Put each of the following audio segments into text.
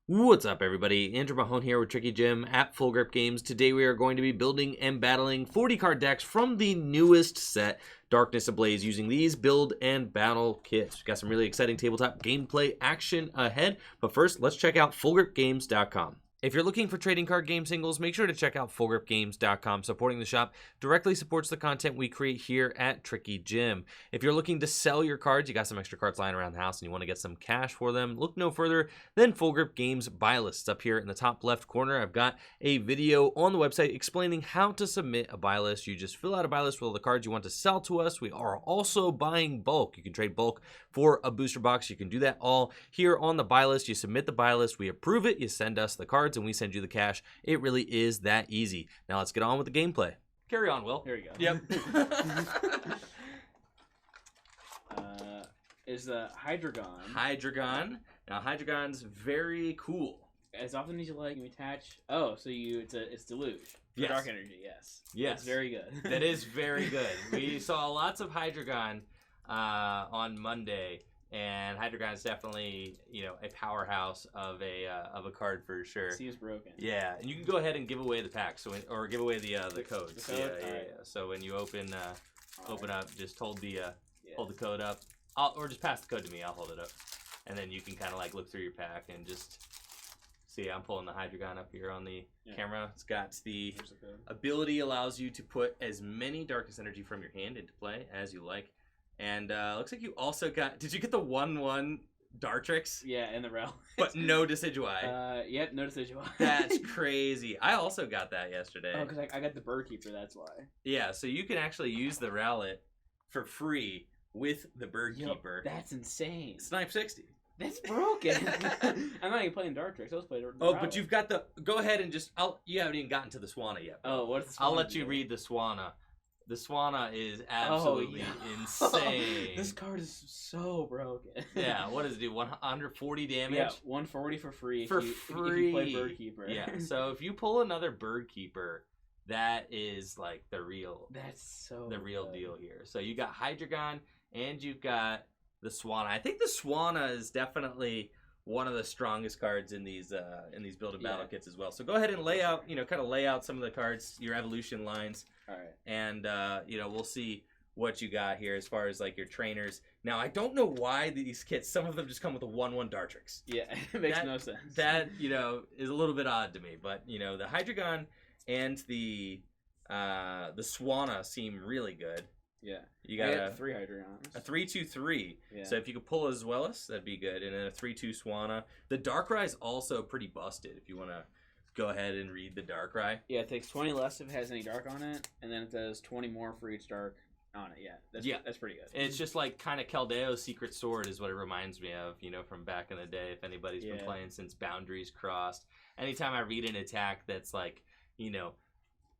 What's up, everybody? Andrew Mahone here with Tricky Jim at Full Grip Games. Today we are going to be building and battling 40 card decks from the newest set, Darkness Ablaze, using these build and battle kits. We've got some really exciting tabletop gameplay action ahead, but first, let's check out FullGripGames.com. If you're looking for trading card game singles, make sure to check out FullGripGames.com. Supporting the shop directly supports the content we create here at Tricky Jim. If you're looking to sell your cards, you got some extra cards lying around the house and you want to get some cash for them, look no further than Full Grip Games buy lists. Up here in the top left corner, I've got a video on the website explaining how to submit a buy list. You just fill out a buy list with all the cards you want to sell to us. We are also buying bulk. You can trade bulk for a booster box. You can do that all here on the buy list. You submit the buy list, we approve it, you send us the cards, and we send you the cash. It really is that easy. Now let's get on with the gameplay. Carry on, Will. Here we go. Yep. Is the Hydreigon. Hydreigon. Now Hydreigon's very cool. As often as you like, you attach. Oh, so it's Deluge. For Yes. Dark Energy, yes. Yes. That's very good. That is very good. We saw lots of Hydreigon on Monday, and Hydreigon is definitely, a powerhouse of a card for sure. Seems broken. Yeah, and you can go ahead and give away the pack, or give away the codes. The code? Yeah. So when you open up, just hold the hold the Yes. code up, or just pass the code to me. I'll hold it up, and then you can kind of like look through your pack and just see. I'm pulling the Hydreigon up here on the camera. It's got the Here's the code. ability allows you to put as many Darkness Energy from your hand into play as you like. And looks like you also got, did you get the 1/1 Dartrix? Yeah, and the Rel. But no Decidueye. Yep, no Decidueye. That's crazy. I also got that yesterday. Oh, because I got the Bird Keeper, that's why. Yeah, so you can actually use the Rowlet for free with the Bird Keeper. That's insane. Snipe 60. That's broken. I'm not even playing Dartrix. I was playing Oh, Rowlet. but you've got the, go ahead and just, you haven't even gotten to the Swanna yet. Oh, what's the I'll Swanna let you do? read the Swanna. The Swanna is absolutely insane. This card is so broken. Yeah, what does it do? 140 damage? Yeah, 140 for free. For if free. you play Bird Keeper. Yeah, so if you pull another Bird Keeper, that is like the real good. deal here. So you got Hydreigon and you've got the Swanna. I think the Swanna is definitely one of the strongest cards in these build and battle kits as well. So go ahead and lay out, kind of lay out some of the cards, your evolution lines. All right. And we'll see what you got here as far as like your trainers. Now I don't know why these kits, some of them just come with a 1/1 Dartrix. Yeah, it makes no sense. That is a little bit odd to me, but the Hydreigon and the Swanna seem really good. Yeah, you got 3 Hydreigons. a 3/2/3. Yeah. So if you could pull as Wellis, that'd be good, and then a 3/2 Swanna. The Darkrai is also pretty busted. If you want to go ahead and read the Darkrai. Yeah, it takes 20 less if it has any dark on it, and then it does 20 more for each dark on it. Yeah, that's pretty good. And it's just like kind of Keldeo's Secret Sword is what it reminds me of, from back in the day. If anybody's been playing since Boundaries Crossed, anytime I read an attack that's like,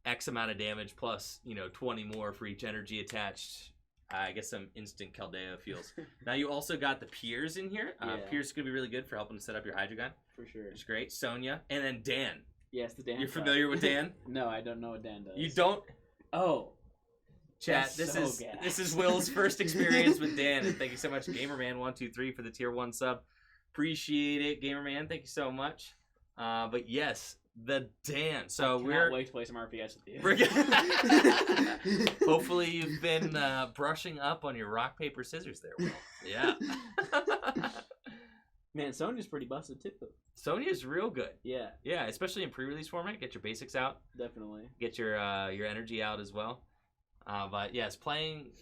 X amount of damage plus, 20 more for each energy attached, I get some instant Keldeo feels. Now you also got the Piers in here. Piers is going to be really good for helping to set up your Hydreigon. For sure. Which is great. Sonya. And then Dan. Yes, the Dan. You're familiar with Dan? No, I don't know what Dan does. You don't? Oh. Chat, this is Will's first experience with Dan. And thank you so much, Gamerman123 for the tier 1 sub. Appreciate it, Gamerman. Thank you so much. But yes, the Dan. So I cannot wait to play some RPS with you. Hopefully you've been brushing up on your rock, paper, scissors there, Will. Yeah. Man, Sonya's pretty busted too. Sonya's real good. Yeah. Yeah, especially in pre-release format. Get your basics out. Definitely. Get your energy out as well. But yes, playing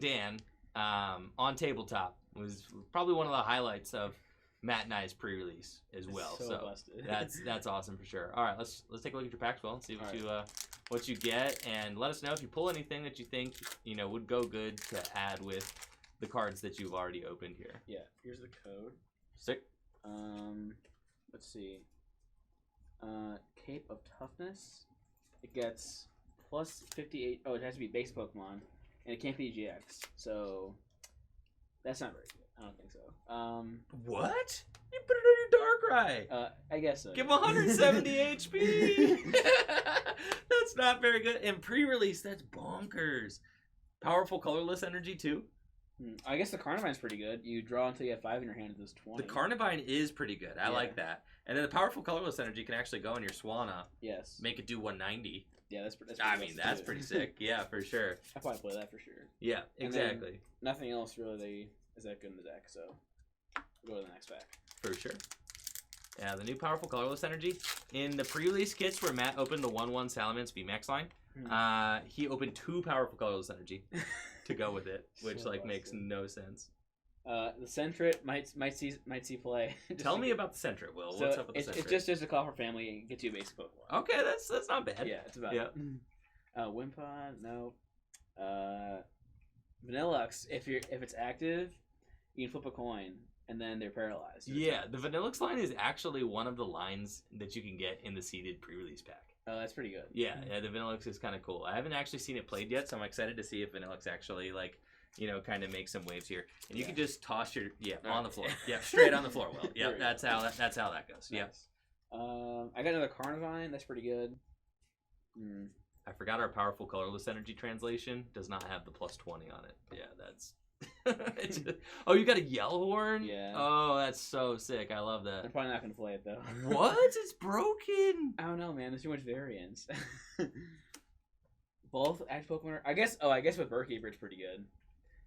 Dan on tabletop was probably one of the highlights of Matt and I's pre-release as well. So busted. that's awesome for sure. All right, let's take a look at your packs, Will, and see what you get, and let us know if you pull anything that you think would go good to add with the cards that you've already opened here. Yeah. Here's the code. Sick. Let's see. Cape of Toughness. It gets plus 58. Oh, it has to be base Pokemon, and it can't be GX. So that's not very good. I don't think so. What? You put it on your Darkrai. I guess so. Give him 170 HP. That's not very good. And pre-release, that's bonkers. Powerful colorless energy too. I guess the Carnivine's pretty good. You draw until you have 5 in your hand. It does 20. The Carnivine is pretty good. I like that. And then the Powerful Colorless Energy can actually go in your Swanna. Yes. Make it do 190. Yeah, that's pretty that's pretty sick. Yeah, for sure. I probably play that for sure. Yeah, exactly. Nothing else really is that good in the deck, so we'll go to the next pack. For sure. Yeah, the new Powerful Colorless Energy. In the pre-release kits where Matt opened the 1/1 Salamence VMAX line, he opened 2 Powerful Colorless Energy to go with it, which So makes no sense. The Sentret might see play. Tell me about the Sentret, Will. So what's up with the Sentret? It's just a call for family and gets you a basic Pokemon. Okay, that's not bad. Yeah, it's about it. Wimpod, no. Vanillux, if it's active, you can flip a coin and then they're paralyzed. Yeah, the Vanillux line is actually one of the lines that you can get in the seeded pre-release pack. Oh, that's pretty good. Yeah, the Vanillux is kind of cool. I haven't actually seen it played yet, so I'm excited to see if Vanillux actually kind of make some waves here. And you can just toss your on the floor. Yeah, straight on the floor, Will. Yeah, that's how that goes. Yeah. Nice. I got another Carnivine. That's pretty good. I forgot our Powerful Colorless Energy translation does not have the +20 on it. Yeah, that's. Oh, you got a Yellowhorn? Yeah. Oh, that's so sick. I love that. I'm probably not gonna play it though. What? It's broken. I don't know, man. There's too much variance. Both active Pokemon. I guess with Burkeeper it's pretty good.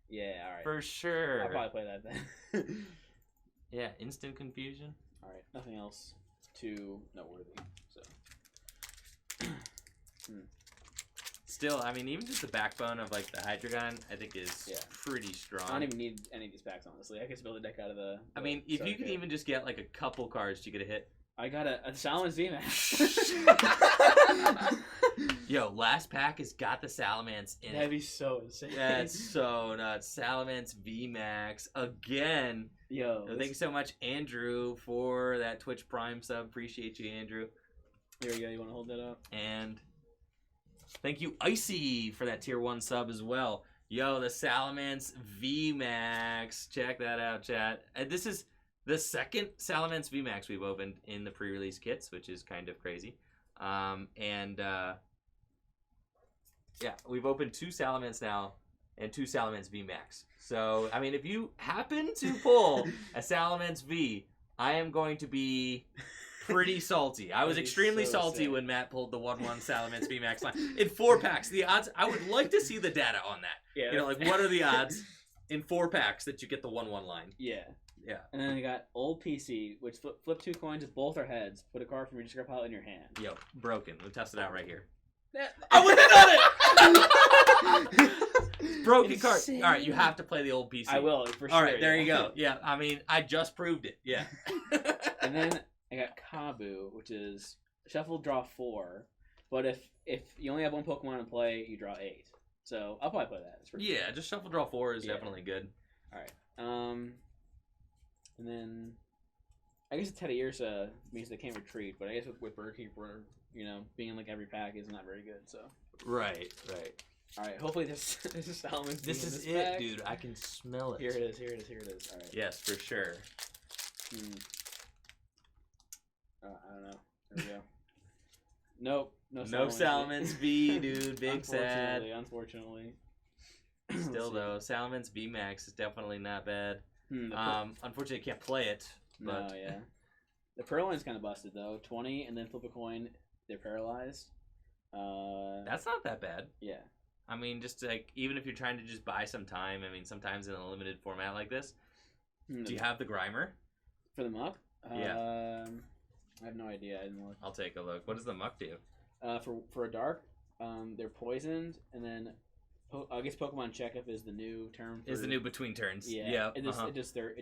Yeah, all right. For sure. I'll probably play that then. Yeah, instant confusion. All right, nothing else too noteworthy. So. Still, I mean, even just the backbone of the Hydreigon, I think is pretty strong. I don't even need any of these packs, honestly. I can build a deck out of the. I mean, if you could even just get a couple cards to get a hit. I got a Salamence VMAX. Yo, last pack has got the Salamence in it. That'd be so insane. That's so nuts. Salamence VMAX again. Yo. Thank you so much, Andrew, for that Twitch Prime sub. Appreciate you, Andrew. There we go. You want to hold that up? And thank you, Icy, for that tier 1 sub as well. Yo, the Salamence VMAX. Check that out, chat. This is the second Salamence VMAX we've opened in the pre-release kits, which is kind of crazy. Yeah, we've opened 2 Salamence now and 2 Salamence VMAX. So, I mean, if you happen to pull a Salamence V, I am going to be pretty salty. I was extremely salty when Matt pulled the 1/1 Salamence VMAX line. In 4 packs, the odds, I would like to see the data on that. Yeah. What are the odds in 4 packs that you get the 1/1 line? Yeah. Yeah. And then I got Old PC, which flip 2 coins with both our heads. Put a card from your discard pile in your hand. Yo, broken. We'll test it out right here. I would have done it! Broken card. All right, you have to play the Old PC. I will, for sure. All right, there you go. Yeah, I mean, I just proved it. Yeah. And then I got Kabu, which is shuffle, draw 4. But if you only have 1 Pokemon in play, you draw 8. So I'll probably play that. Yeah, just shuffle, draw 4 is definitely good. All right. And then I guess Teddiursa means they can't retreat, but I guess with Birdkeeper, being in every pack is not very good. So. Right. All right. Hopefully this is Salamence. This is it, pack. Dude. I can smell it. Here it is. All right. Yes, for sure. I don't know. There we go. Nope. No Salamence V, dude. Big sad. Unfortunately. Still though, Salamence VMAX is definitely not bad. Unfortunately, I can't play it. But... No, yeah. The Prereline's kind of busted though. 20 and then flip a coin. They're paralyzed. That's not that bad. Yeah. I mean, just even if you're trying to just buy some time. I mean, sometimes in a limited format like this. Do you have the Grimer? For the Muck? Yeah. I have no idea. I didn't look. I'll take a look. What does the Muck do? For a Dark, they're poisoned, and then I guess Pokemon Checkup is the new term. Is the new between turns. Yeah. It does 3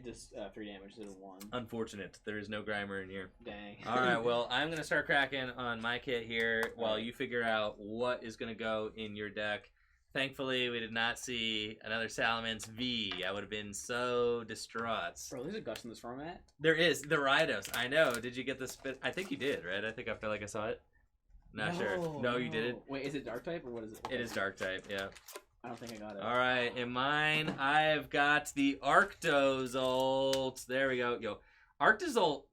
damage instead of 1. Unfortunate. There is no Grimer in here. Dang. All right. Well, I'm gonna start cracking on my kit here while you figure out what is gonna go in your deck. Thankfully, we did not see another Salamence V. I would have been so distraught. Bro, there's a Gus in this format? There is. The Ridos. I know. Did you get the spit? I think you did, right? I feel like I saw it. Not sure. No, you didn't. Wait, is it Dark type or what is it? It is Dark type, yeah. I don't think I got it. All right. In mine, I've got the Arctozolt. There we go. Yo, Arctozolt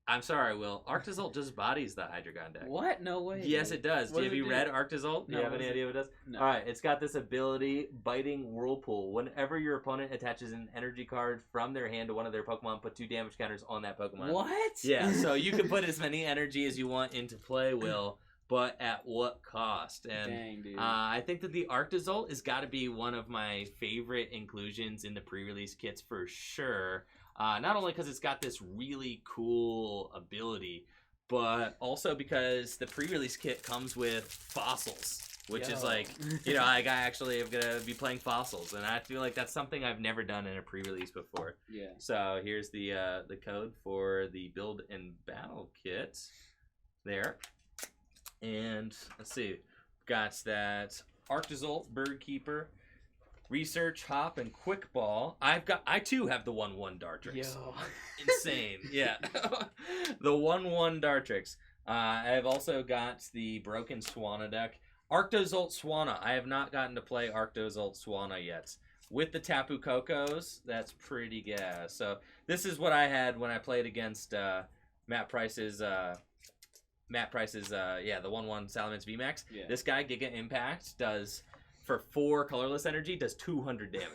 I'm sorry, Will. Arctozolt just bodies the Hydreigon deck. What? No way. Yes, it does. What Have does it you do? read Arctozolt? Do No, you have what any is idea what it does? No. All right, it's got this ability, Biting Whirlpool. Whenever your opponent attaches an energy card from their hand to one of their Pokemon, put 2 damage counters on that Pokemon. What? Yeah, so you can put as many energy as you want into play, Will, but at what cost? And Dang, dude. I think that the Arctozolt has got to be one of my favorite inclusions in the pre-release kits for sure. Not only because it's got this really cool ability, but also because the pre-release kit comes with fossils, which is like, you know, I actually am gonna be playing fossils, and I feel like that's something I've never done in a pre-release before. Yeah. So here's the code for the build and battle kit there, and let's see, got that Arctozolt, Bird Keeper, Research, Hop, and Quick Ball. I too have the 1/1 Dartrix. Yo. Insane, yeah. The 1/1 Dartrix. I've also got the Broken Swanna deck. Arctozolt Swanna. I have not gotten to play Arctozolt Swanna yet. With the Tapu Kokos, that's pretty gas. So this is what I had when I played against Matt Price's the 1/1 Salamence VMAX. Yeah. This guy, Giga Impact, does, for 4 colorless energy, does 200 damage.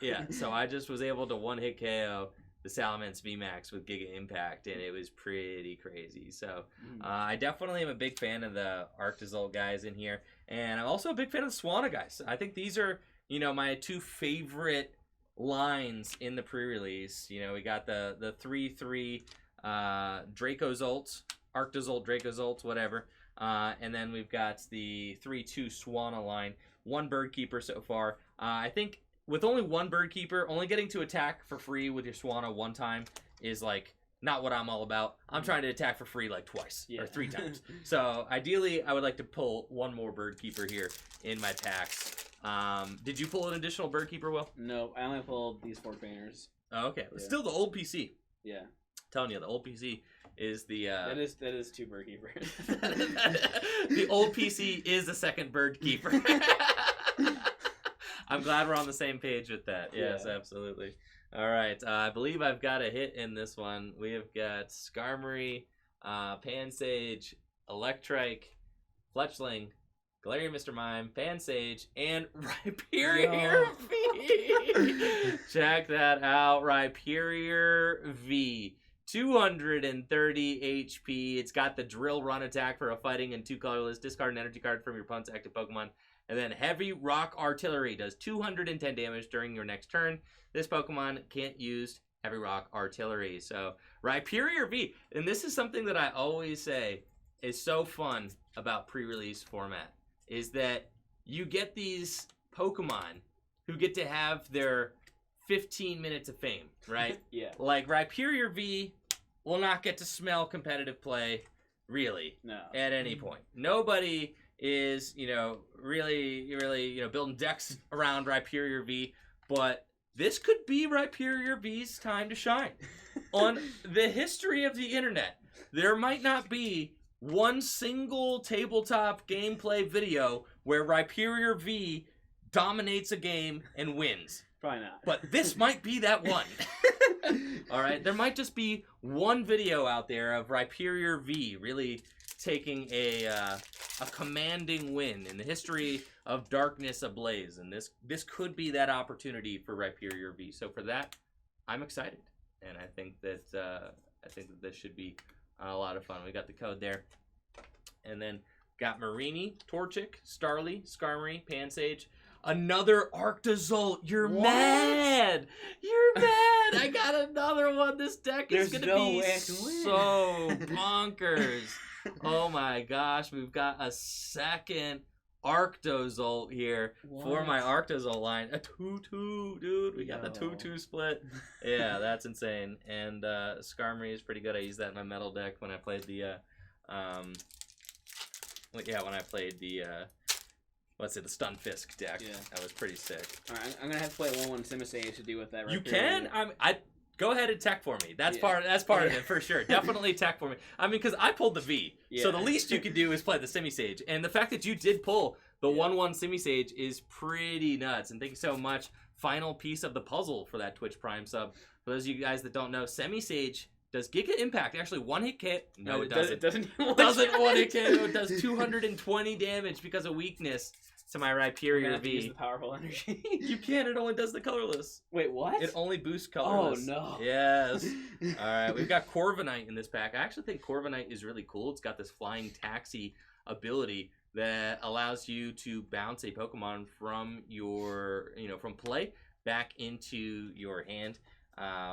Yeah, so I just was able to one-hit KO the Salamence VMAX with Giga Impact, and it was pretty crazy. So I definitely am a big fan of the Arctozolt guys in here, and I'm also a big fan of the Swanna guys. I think these are, you know, my 2 favorite lines in the pre-release. You know, we got the 3/3 Dracozolt, Arctozolt, Dracozolt, whatever. And then we've got the 3/2 Swanna line. 1 Bird Keeper so far. I think with only 1 Bird Keeper, only getting to attack for free with your Swanna 1 time is like not what I'm all about. I'm trying to attack for free like twice or 3 times. So ideally, I would like to pull 1 more Bird Keeper here in my packs. Did you pull an additional Bird Keeper, Will? No, I only pulled these 4 banners. Oh, okay. Yeah. Still the old PC. Yeah. Telling you, the old PC is the That is 2 Bird Keepers. the old PC is the second Bird Keeper. I'm glad we're on the same page with that. Yes, Yeah. absolutely. All right, I believe I've got a hit in this one. We have got Skarmory, Pansage, Electrike, Fletchling, Galarian Mr. Mime, Pansage, and Rhyperior V. Check that out, Rhyperior V. 230 HP. It's got the Drill Run attack for a fighting and 2 colorless. Discard an energy card from your opponent's active Pokemon. And then Heavy Rock Artillery does 210 damage during your next turn. This Pokemon can't use Heavy Rock Artillery. So Rhyperior V. And this is something that I always say is so fun about pre-release format, is that you get these Pokemon who get to have their 15 minutes of fame, right? Yeah. Like Rhyperior V will not get to smell competitive play, really, No. at any point. Nobody is, you know, really, you know, building decks around Rhyperior V, but this could be Rhyperior V's time to shine. On the history of the internet, there might not be one single tabletop gameplay video where Rhyperior V dominates a game and wins. Probably not. But this might be that one. All right, there might just be one video out there of Rhyperior V really taking a commanding win in the history of Darkness Ablaze, and this could be that opportunity for Rhyperior V. So for that, I'm excited, and I think that this should be a lot of fun. We got the code there, and then got Marini, Torchic, Starly, Skarmory, Pansage. Another Arctozolt. You're What? mad. You're mad. I got another one. This deck is There's going to no be way I can win. so bonkers. Oh my gosh. We've got a second Arctozolt here for my Arctozolt line. A 2-2, dude. We got the 2-2 split. Yeah, that's insane. And Skarmory is pretty good. I used that in my metal deck when I played the the Stunfisk deck. Yeah. That was pretty sick. Alright, I'm gonna have to play 1/1 Simisage to do with that. You Rhyperior can. V. I go ahead and tech for me. That's Yeah. part of it for sure. Definitely tech for me. I mean, because I pulled the V, so Yeah. the least you could do is play the Simisage, and the fact that you did pull the 1/1 Simisage is pretty nuts. And thank you so much. Final piece of the puzzle for that Twitch Prime sub. For those of you guys that don't know, Simisage Does Giga Impact actually one-hit KO? No, it doesn't. It doesn't. Doesn't one-hit KO. It does 220 damage because of weakness to my Rhyperior V. Use the powerful energy. You can't. It only does the colorless. Wait, what? It only boosts colorless. Oh, no. Yes. All right, we've got Corviknight in this pack. I actually think Corviknight is really cool. It's got this flying taxi ability that allows you to bounce a Pokemon from your, from play back into your hand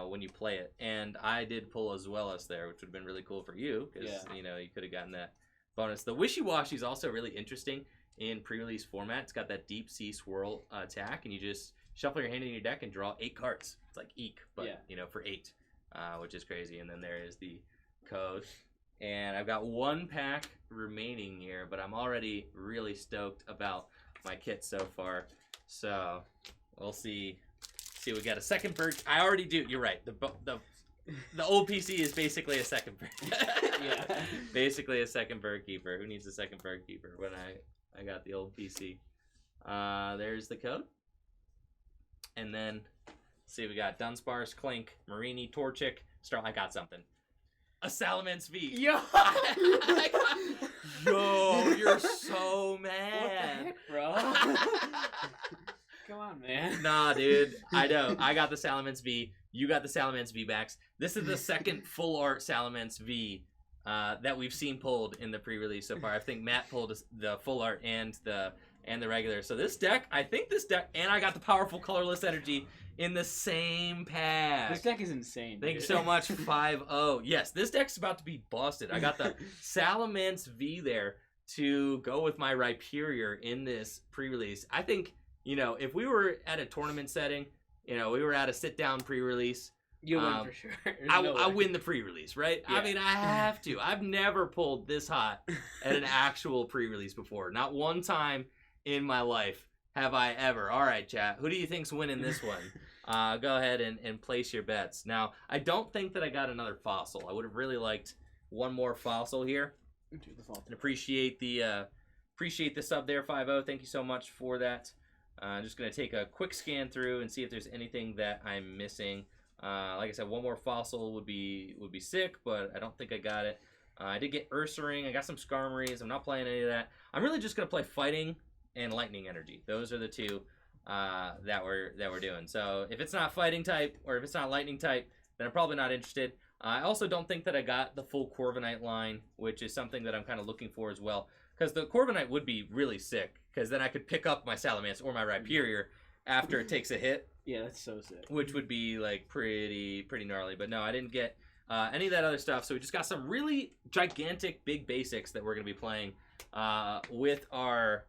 when you play it. And I did pull as well as there, which would have been really cool for you because, you could have gotten that bonus. The Wishy-Washy is also really interesting in pre-release format. It's got that deep sea swirl attack, and you just shuffle your hand in your deck and draw 8 cards. It's like Eek, but, for 8, which is crazy. And then there is the code. And I've got 1 pack remaining here, but I'm already really stoked about my kit so far. So we'll see. See, we got a second bird. I already do. You're right. The old PC is basically a second bird. Yeah. Basically a second bird keeper. Who needs a second bird keeper when I got the old PC? There's the code. And then, see, we got Dunsparce, Clink, Marini, Torchic, Star. I got something. A Salamence V. Yo! Yo, you're so mad. What the heck, bro? Come on, man. Nah, dude. I know. I got the Salamence V. You got the Salamence V backs. This is the second full art Salamence V that we've seen pulled in the pre-release so far. I think Matt pulled the full art and the regular. So this deck, and I got the powerful colorless energy in the same pack. This deck is insane. Thanks so much, 5-0. Yes, this deck's about to be busted. I got the Salamence V there to go with my Rhyperior in this pre-release. I think, if we were at a tournament setting, we were at a sit-down pre-release, you win for sure. I win the pre-release, right? Yeah. I mean, I have to. I've never pulled this hot at an actual pre-release before. Not one time in my life have I ever. All right, chat. Who do you think's winning this one? Go ahead and place your bets. Now, I don't think that I got another fossil. I would have really liked one more fossil here. And appreciate the sub there, 5-0. Thank you so much for that. I'm just going to take a quick scan through and see if there's anything that I'm missing. Like I said, one more fossil would be sick, but I don't think I got it. I did get Ursaring. I got some Skarmories. I'm not playing any of that. I'm really just going to play Fighting and Lightning Energy. Those are the two that we're doing. So if it's not Fighting type or if it's not Lightning type, then I'm probably not interested. I also don't think that I got the full Corviknight line, which is something that I'm kind of looking for as well. Because the Corviknight would be really sick, because then I could pick up my Salamence or my Rhyperior after it takes a hit. Yeah, that's so sick. Which would be like pretty gnarly. But no, I didn't get any of that other stuff. So we just got some really gigantic big basics that we're going to be playing with our...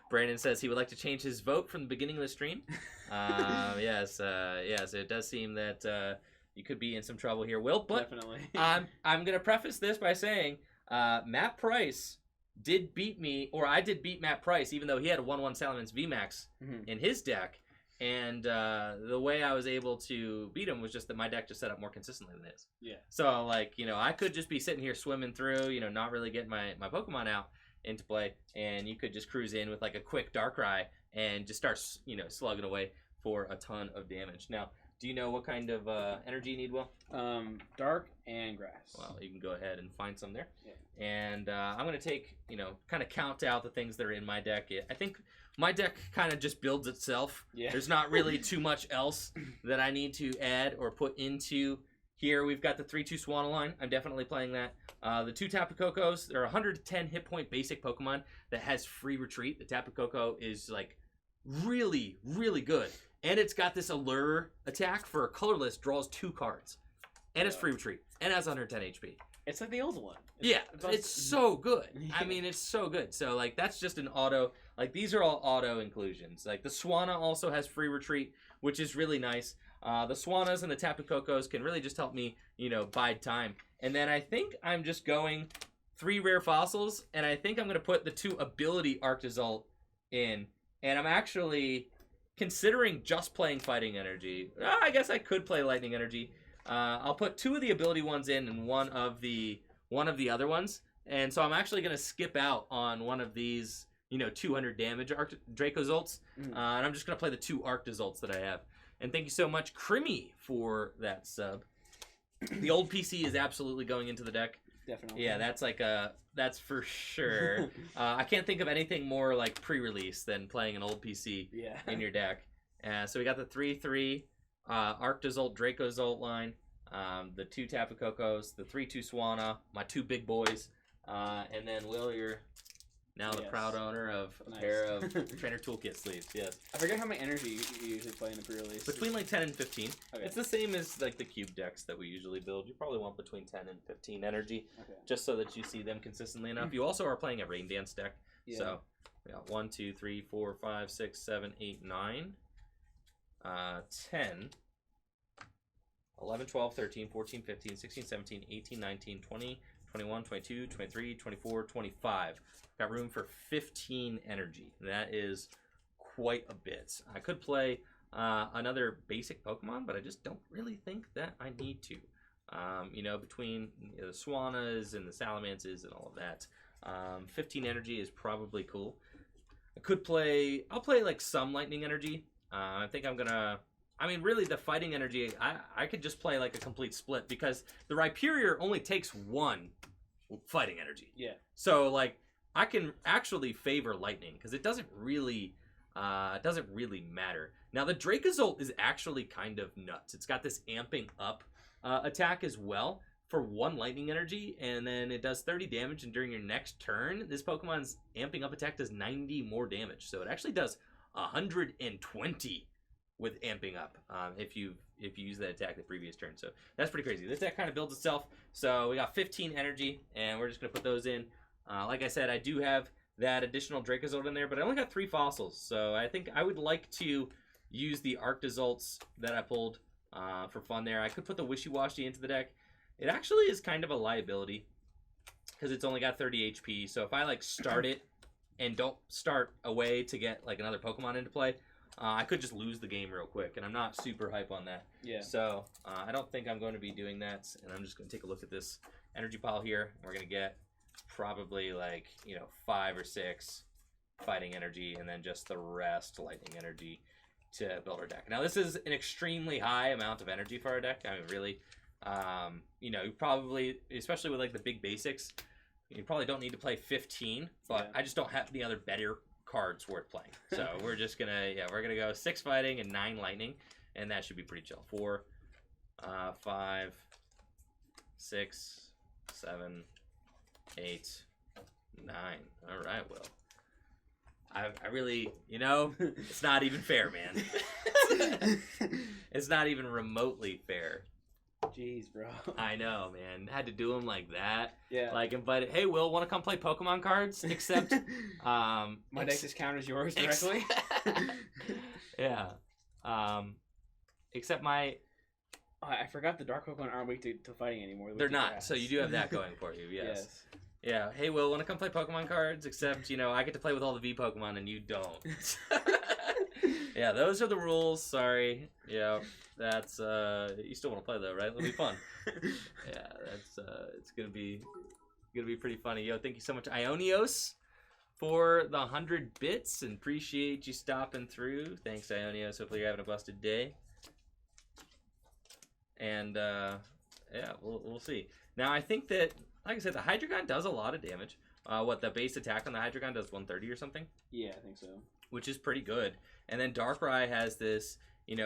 Brandon says he would like to change his vote from the beginning of the stream. Yes, it does seem that you could be in some trouble here, Will. But definitely. I'm going to preface this by saying Matt Price did beat me, or I did beat Matt Price, even though he had a 1-1 Salamence VMAX in his deck. And the way I was able to beat him was just that my deck just set up more consistently than his. Yeah. So, like, I could just be sitting here swimming through, not really getting my Pokemon out into play, and you could just cruise in with, like, a quick Darkrai and just start, slugging away for a ton of damage. Now, do you know what kind of energy you need, Will? Dark and grass. Well, you can go ahead and find some there. Yeah. And I'm going to take, kind of count out the things that are in my deck. I think my deck kind of just builds itself. Yeah. There's not really too much else that I need to add or put into here. We've got the 3-2 Swanaline. I'm definitely playing that. The 2 Tapu Kokos. They're 110 hit point basic Pokemon that has free retreat. The Tapu Koko is, like, really, really good. And it's got this Allure attack for a colorless, draws 2 cards. And it's free retreat. And has 110 HP. It's like the old one. It's so good. I mean, it's so good. So, like, that's just an auto. Like, these are all auto inclusions. Like, the Swanna also has free retreat, which is really nice. The Swannas and the Tapu Kokos can really just help me, bide time. And then I think I'm just going 3 rare fossils, and I think I'm going to put the 2 ability Arctozolt in. And I'm actually considering just playing Fighting Energy. I guess I could play Lightning Energy. I'll put 2 of the ability ones in and one of the other ones. And so I'm actually going to skip out on one of these, 200 damage Dracozolts. And I'm just going to play the 2 Arctozolts that I have. And thank you so much, Crimmy, for that sub. The old PC is absolutely going into the deck. Definitely. Yeah, that's for sure. I can't think of anything more like pre-release than playing an old PC in your deck. So we got the 3/3 Arctozolt Dracozolt line, the 2 Tapu Kokos, the 3/2 Swanna, my 2 big boys, and then Will, you're now the proud owner of a pair of Trainer Toolkit sleeves. Yes. I forget how much energy you usually play in a pre-release. Between like 10 and 15. Okay. It's the same as like the cube decks that we usually build. You probably want between 10 and 15 energy, just so that you see them consistently enough. You also are playing a Rain Dance deck, so we got 1, 2, 3, 4, 5, 6, 7, 8, 9, 10, 11, 12, 13, 14, 15, 16, 17, 18, 19, 20, 21, 22, 23, 24, 25. Got room for 15 energy. That is quite a bit. I could play another basic Pokemon, but I just don't really think that I need to. You know, between the Swannas and the Salamances and all of that, 15 energy is probably cool. I'll play like some Lightning Energy. I think I'm gonna... I mean, really, the Fighting Energy, I could just play like a complete split because the Rhyperior only takes 1 Fighting Energy. Yeah. So, like, I can actually favor Lightning because it doesn't really matter. Now, the Dracozolt is actually kind of nuts. It's got this amping up attack as well for 1 Lightning Energy, and then it does 30 damage, and during your next turn, this Pokemon's amping up attack does 90 more damage. So it actually does 120 with amping up if you use that attack the previous turn. So that's pretty crazy. This deck kind of builds itself. So we got 15 energy, and we're just going to put those in. Like I said, I do have that additional Dracozolt in there, but I only got 3 fossils. So I think I would like to use the Arctozolts that I pulled for fun there. I could put the Wishy-Washy into the deck. It actually is kind of a liability because it's only got 30 HP. So if I like start it and don't start a way to get like another Pokemon into play, I could just lose the game real quick, and I'm not super hype on that. Yeah. So I don't think I'm going to be doing that, and I'm just going to take a look at this energy pile here. We're going to get probably like, 5 or 6 fighting energy, and then just the rest lightning energy to build our deck. Now, this is an extremely high amount of energy for our deck. I mean, really, you probably, especially with like the big basics, you probably don't need to play 15, but I just don't have any other better cards worth playing. So we're just gonna we're gonna go 6 fighting and 9 lightning, and that should be pretty chill. 4 5 6 7 8 9. All right, Will, I really, it's not even fair, man. It's not even remotely fair. Jeez, bro. I know, man. Had to do them like that. Yeah. Like invited, hey, Will, want to come play Pokemon cards? Except, my deck just counters yours directly. Yeah. Except my... I forgot the Dark Pokemon aren't weak to fighting anymore. They're not, so you do have that going for you, yes. Yeah, hey, Will, want to come play Pokemon cards? Except, I get to play with all the V Pokemon and you don't. Yeah, those are the rules. Sorry. Yeah, that's you still want to play though, right? It'll be fun. Yeah, that's it's gonna be pretty funny. Yo, thank you so much, Ionios, for the 100 bits, and appreciate you stopping through. Thanks, Ionios. Hopefully you're having a busted day. And yeah, we'll see. Now I think that, like I said, the Hydreigon does a lot of damage. What, the base attack on the Hydreigon does 130 or something? Yeah, I think so. Which is pretty good. And then Darkrai has this,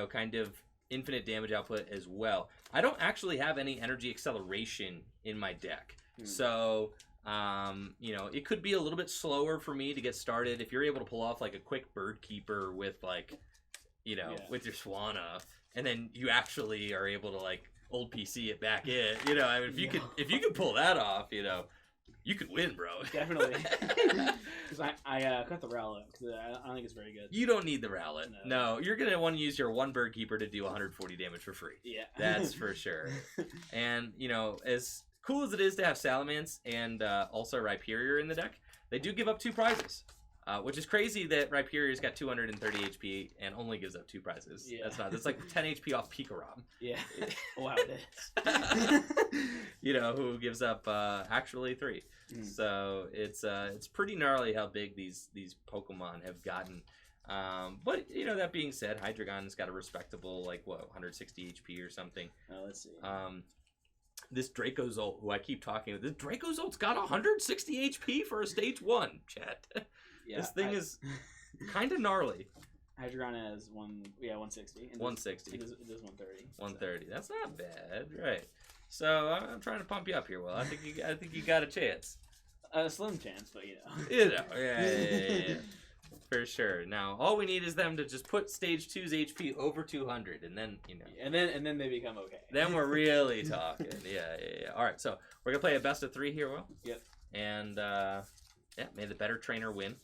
kind of infinite damage output as well. I don't actually have any energy acceleration in my deck. So, it could be a little bit slower for me to get started. If you're able to pull off like a quick Bird Keeper with like, with your Swanna, and then you actually are able to like old PC it back in, I mean, if you could pull that off, you could win, bro. Definitely. Because I cut the Rowlet because I don't think it's very good. You don't need the Rowlet. No, you're going to want to use your 1 Bird Keeper to do 140 damage for free. Yeah. That's for sure. And, as cool as it is to have Salamence and also Rhyperior in the deck, they do give up 2 prizes. Which is crazy that Rhyperior's got 230 HP and only gives up 2 prizes. Yeah. That's like 10 HP off Pikarom. Yeah. Wow, it is. Who gives up actually 3. So it's pretty gnarly how big these Pokemon have gotten. But that being said, Hydreigon's got a respectable 160 HP or something. Let's see. This Dracozolt, who I keep talking about, this Dracozolt's got 160 HP for a stage 1, chat. Yeah, this thing is kind of gnarly. Hydreigon has 160. 160. It is 130. 130. So. That's not bad, right? So I'm trying to pump you up here, Will. I think you got a chance. A slim chance, but yeah. For sure. Now, all we need is them to just put stage 2's HP over 200, and then, And then they become okay. Then we're really talking. Yeah. All right, so we're going to play a best of 3 here, Will. Yep. And, may the better trainer win.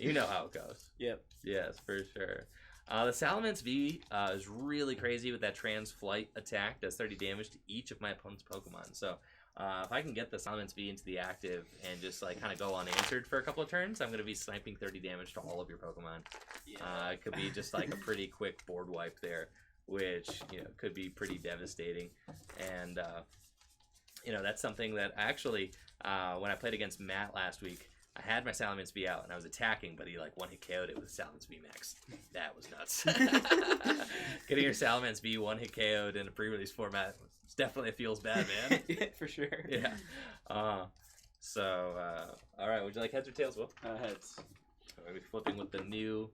You know how it goes. Yep. Yes, for sure. The Salamence V is really crazy with that Trans Flight attack. Does 30 damage to each of my opponent's Pokemon. So, if I can get the Salamence V into the active and just kind of go unanswered for a couple of turns, I'm going to be sniping 30 damage to all of your Pokemon. Yeah. It could be just a pretty quick board wipe there, which could be pretty devastating. And that's something that actually when I played against Matt last week, I had my Salamence V out and I was attacking, but he one-hit KO'd it with Salamence V Max. That was nuts. Getting your Salamence V one-hit KO'd in a pre-release format definitely feels bad, man. Yeah, for sure. Yeah. All right. Would you like heads or tails, Will? Heads. So we're flipping with the new.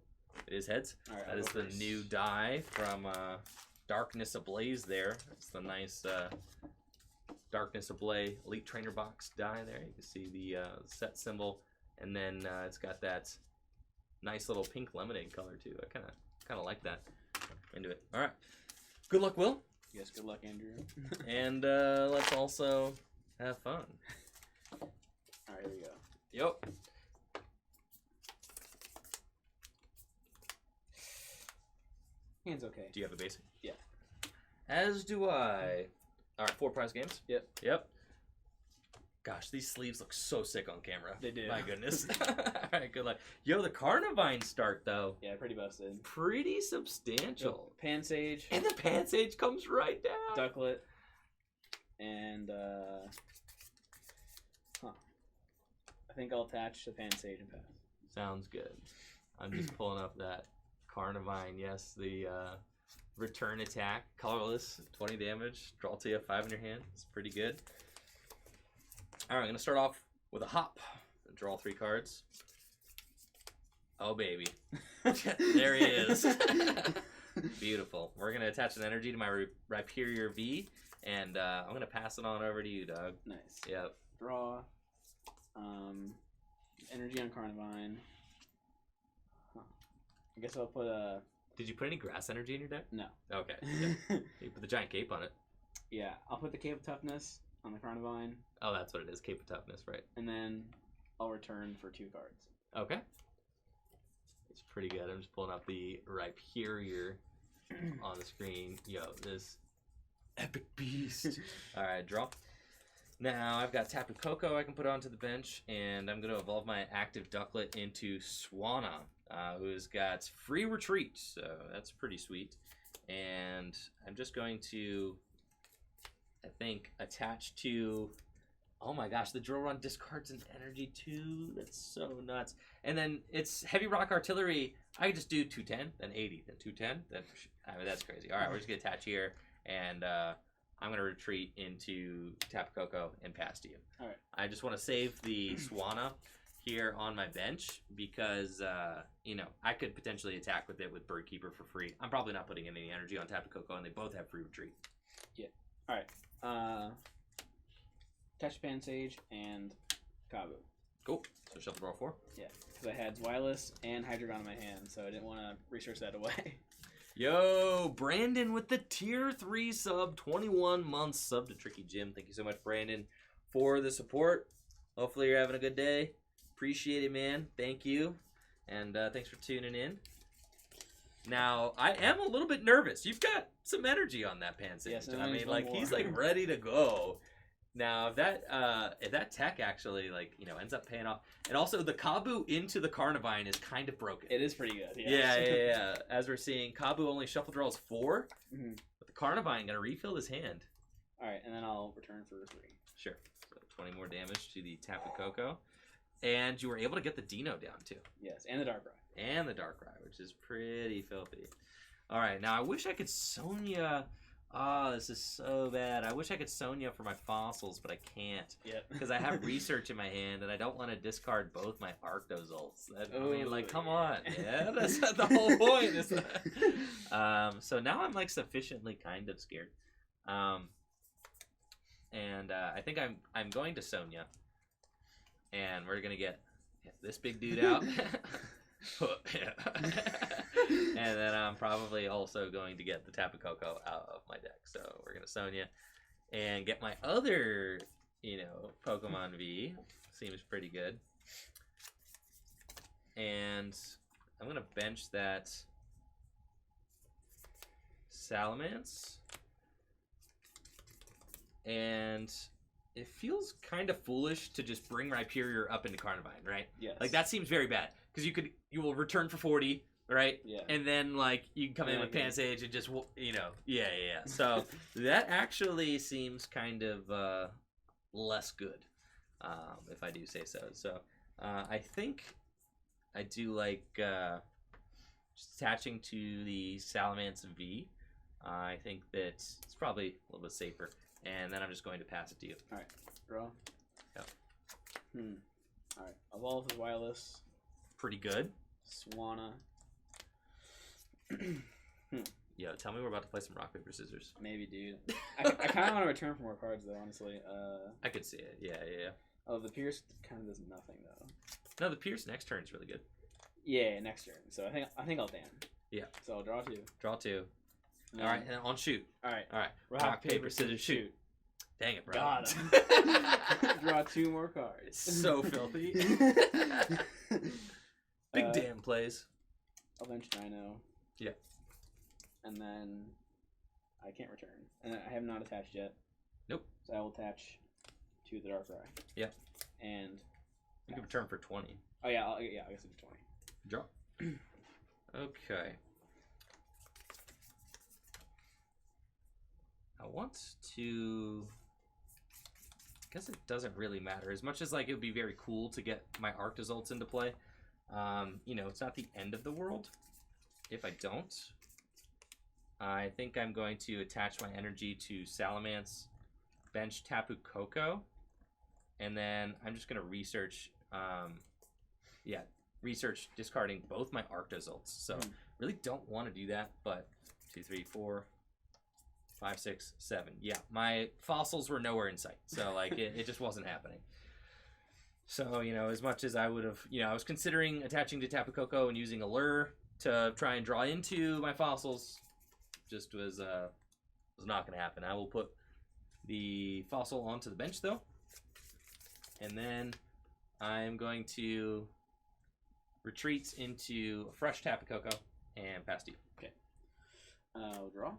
It is heads. All right. That is the new die from Darkness Ablaze. There. It's the nice Darkness Ablaze Elite Trainer Box die there. You can see the set symbol, and then it's got that nice little pink lemonade color too. I kind of like that. Into it. All right. Good luck, Will. Yes, good luck, Andrew. And let's also have fun. All right, here we go. Yep. Hand's okay. Do you have a basic? Yeah. As do I. All right, 4 prize games. Yep. Gosh, these sleeves look so sick on camera. They do. My goodness. All right, good luck. Yo, the Carnivine start, though. Yeah, pretty busted. Pretty substantial. Pansage. And the Pansage comes right down. Ducklet. And, I think I'll attach the Pansage and pass. Sounds good. I'm just pulling up that Carnivine. Yes, the return attack. Colorless, 20 damage. Draw to you, 5 in your hand. It's pretty good. All right, I'm going to start off with a hop. Draw 3 cards. Oh, baby. There he is. Beautiful. We're going to attach an energy to my Rhyperior V, and I'm going to pass it on over to you, Doug. Nice. Yep. Draw. Energy on Carnivine. I guess I'll put a... Did you put any grass energy in your deck? No. Okay. Yeah. You put the giant cape on it. Yeah, I'll put the Cape of Toughness on the Carnivine. Oh, that's what it is. Cape of Toughness, right. And then I'll return for 2 cards. Okay. It's pretty good. I'm just pulling up the Rhyperior on the screen. Yo, this epic beast. All right, draw. Now I've got Tapu Koko I can put onto the bench, and I'm going to evolve my active Ducklet into Swanna, who's got free retreat, so that's pretty sweet. And I'm just going to, I think, attach to, oh my gosh, the drill run discards an energy too. That's so nuts. And then it's Heavy Rock Artillery. I could just do 210, then 80, then 210. That's crazy. All right, we're just going to attach here, and I'm going to retreat into Tapu Koko and pass to you. All right. I just want to save the Swanna here on my bench because, I could potentially attack with it with Birdkeeper for free. I'm probably not putting any energy on Tapu Koko, and they both have free retreat. Yeah. All right. Touch Pansage and Kabu. Cool. So shuffle draw 4. Yeah, because I had Zwilus and Hydreigon in my hand, so I didn't want to research that away. Yo, Brandon with the tier 3 sub, 21 months sub to Tricky Jim. Thank you so much, Brandon, for the support. Hopefully you're having a good day. Appreciate it, man. Thank you. And thanks for tuning in. Now, I am a little bit nervous. You've got some energy on that Pansage. Yes, I mean, he's ready to go. Now, if that tech actually ends up paying off, and also the Kabu into the Carnivine is kind of broken. It is pretty good. Yeah. As we're seeing, Kabu only shuffle draws 4, but the Carnivine gonna refill his hand. All right, and then I'll return for 3. Sure. So 20 more damage to the Tapu Koko. And you were able to get the Dino down too. Yes, and the Darkrai. And the Darkrai, which is pretty filthy. All right, now I wish I could Sonya. Oh, this is so bad. I wish I could Sonya for my fossils, but I can't. Yep. Because I have research in my hand, and I don't want to discard both my Arctozolts. I mean, like, come on. Yeah, that's not the whole point. So now I'm, like, sufficiently kind of scared. And I think I'm going to Sonya. And we're going to get this big dude out. And then I'm probably also going to get the Tapu Koko out of my deck. So we're going to Sonya and get my other, Pokemon V. Seems pretty good. And I'm going to bench that Salamence. And it feels kind of foolish to just bring Rhyperior up into Carnivine, right? Yes. Like, that seems very bad. Because you will return for 40, right? Yeah. And then, like, you can come in with Pansage and just, yeah. So, that actually seems kind of less good, if I do say so. So, I think I do like just attaching to the Salamence V. I think that it's probably a little bit safer. And then I'm just going to pass it to you. Alright, draw. Yep. Alright, Evolve is wireless. Pretty good. Swanna. Yo, tell me we're about to play some rock, paper, scissors. Maybe, dude. I kind of want to return for more cards, though, honestly. I could see it. Yeah. Oh, the Pierce kind of does nothing, though. No, the Pierce next turn is really good. Yeah, next turn. So I think I'll ban. Yeah. So I'll draw 2. Draw 2. All right, and on shoot. All right. Rock, paper, scissors, shoot. Dang it, bro. Got him. Draw 2 more cards. So filthy. Big damn plays. I'll bench Dino. Yeah. And then I can't return. And I have not attached yet. Nope. So I will attach to the Darkrai. Yeah. And you can return for 20. Oh yeah, I guess it's 20. Draw. Okay. I want to. I guess it doesn't really matter as much as like it would be very cool to get my Arctozolts into play. It's not the end of the world if I don't. I think I'm going to attach my energy to Salamence, bench Tapu Koko, and then I'm just going to research. Research discarding both my Arctozolts. So really don't want to do that, but 2, 3, 4. 5, 6, 7. Yeah, my fossils were nowhere in sight. So, like, it just wasn't happening. So, as much as I would have, I was considering attaching to Tapu Koko and using a lure to try and draw into my fossils. Just was not going to happen. I will put the fossil onto the bench, though. And then I'm going to retreat into a fresh Tapu Koko and pass to you. Okay. I'll draw.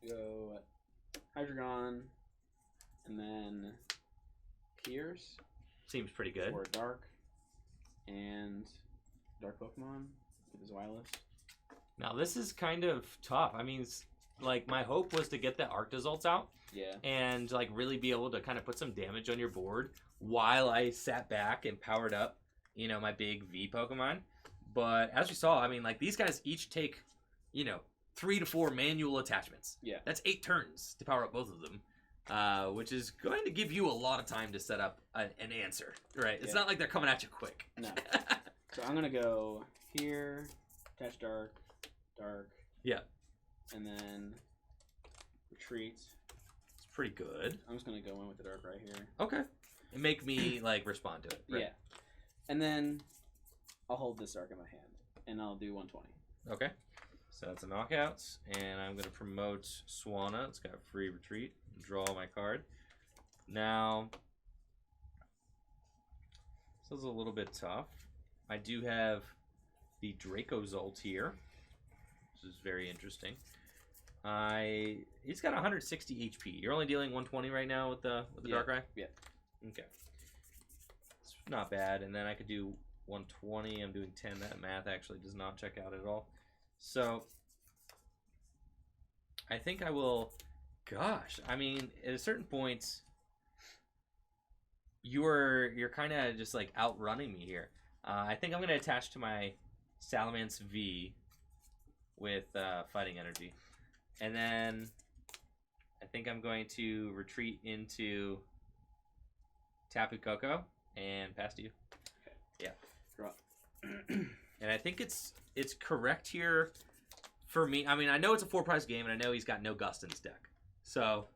Go Hydreigon, and then Pierce. Seems pretty good. Or Dark, and Dark Pokemon with his wireless. Now this is kind of tough. I mean, like my hope was to get the Arctozolts out. Yeah. And like really be able to kind of put some damage on your board while I sat back and powered up, my big V Pokemon. But as we saw, I mean, like these guys each take, 3 to 4 manual attachments. Yeah. That's 8 turns to power up both of them, which is going to give you a lot of time to set up an answer, right? It's not like they're coming at you quick. No. So I'm going to go here, attach Dark, Yeah. and then retreat. It's pretty good. I'm just going to go in with the Dark right here. Okay. And make me, respond to it. Right? Yeah. And then I'll hold this Dark in my hand, and I'll do 120. Okay. So that's a knockout, and I'm going to promote Swanna. It's got free retreat. Draw my card. Now, this is a little bit tough. I do have the Dracozolt here, which is very interesting. He's got 160 HP. You're only dealing 120 right now with the Darkrai? Yeah. Okay. It's not bad. And then I could do 120. I'm doing 10. That math actually does not check out at all. So, I think I will... Gosh, I mean, at a certain point... you're kind of just like outrunning me here. I think I'm gonna attach to my Salamence V with Fighting Energy, and then I think I'm going to retreat into Tapu Koko and pass to you. Okay. Yeah. Draw. And I think it's correct here for me. I mean, I know it's a 4-prize game, and I know he's got no Gust in his deck, so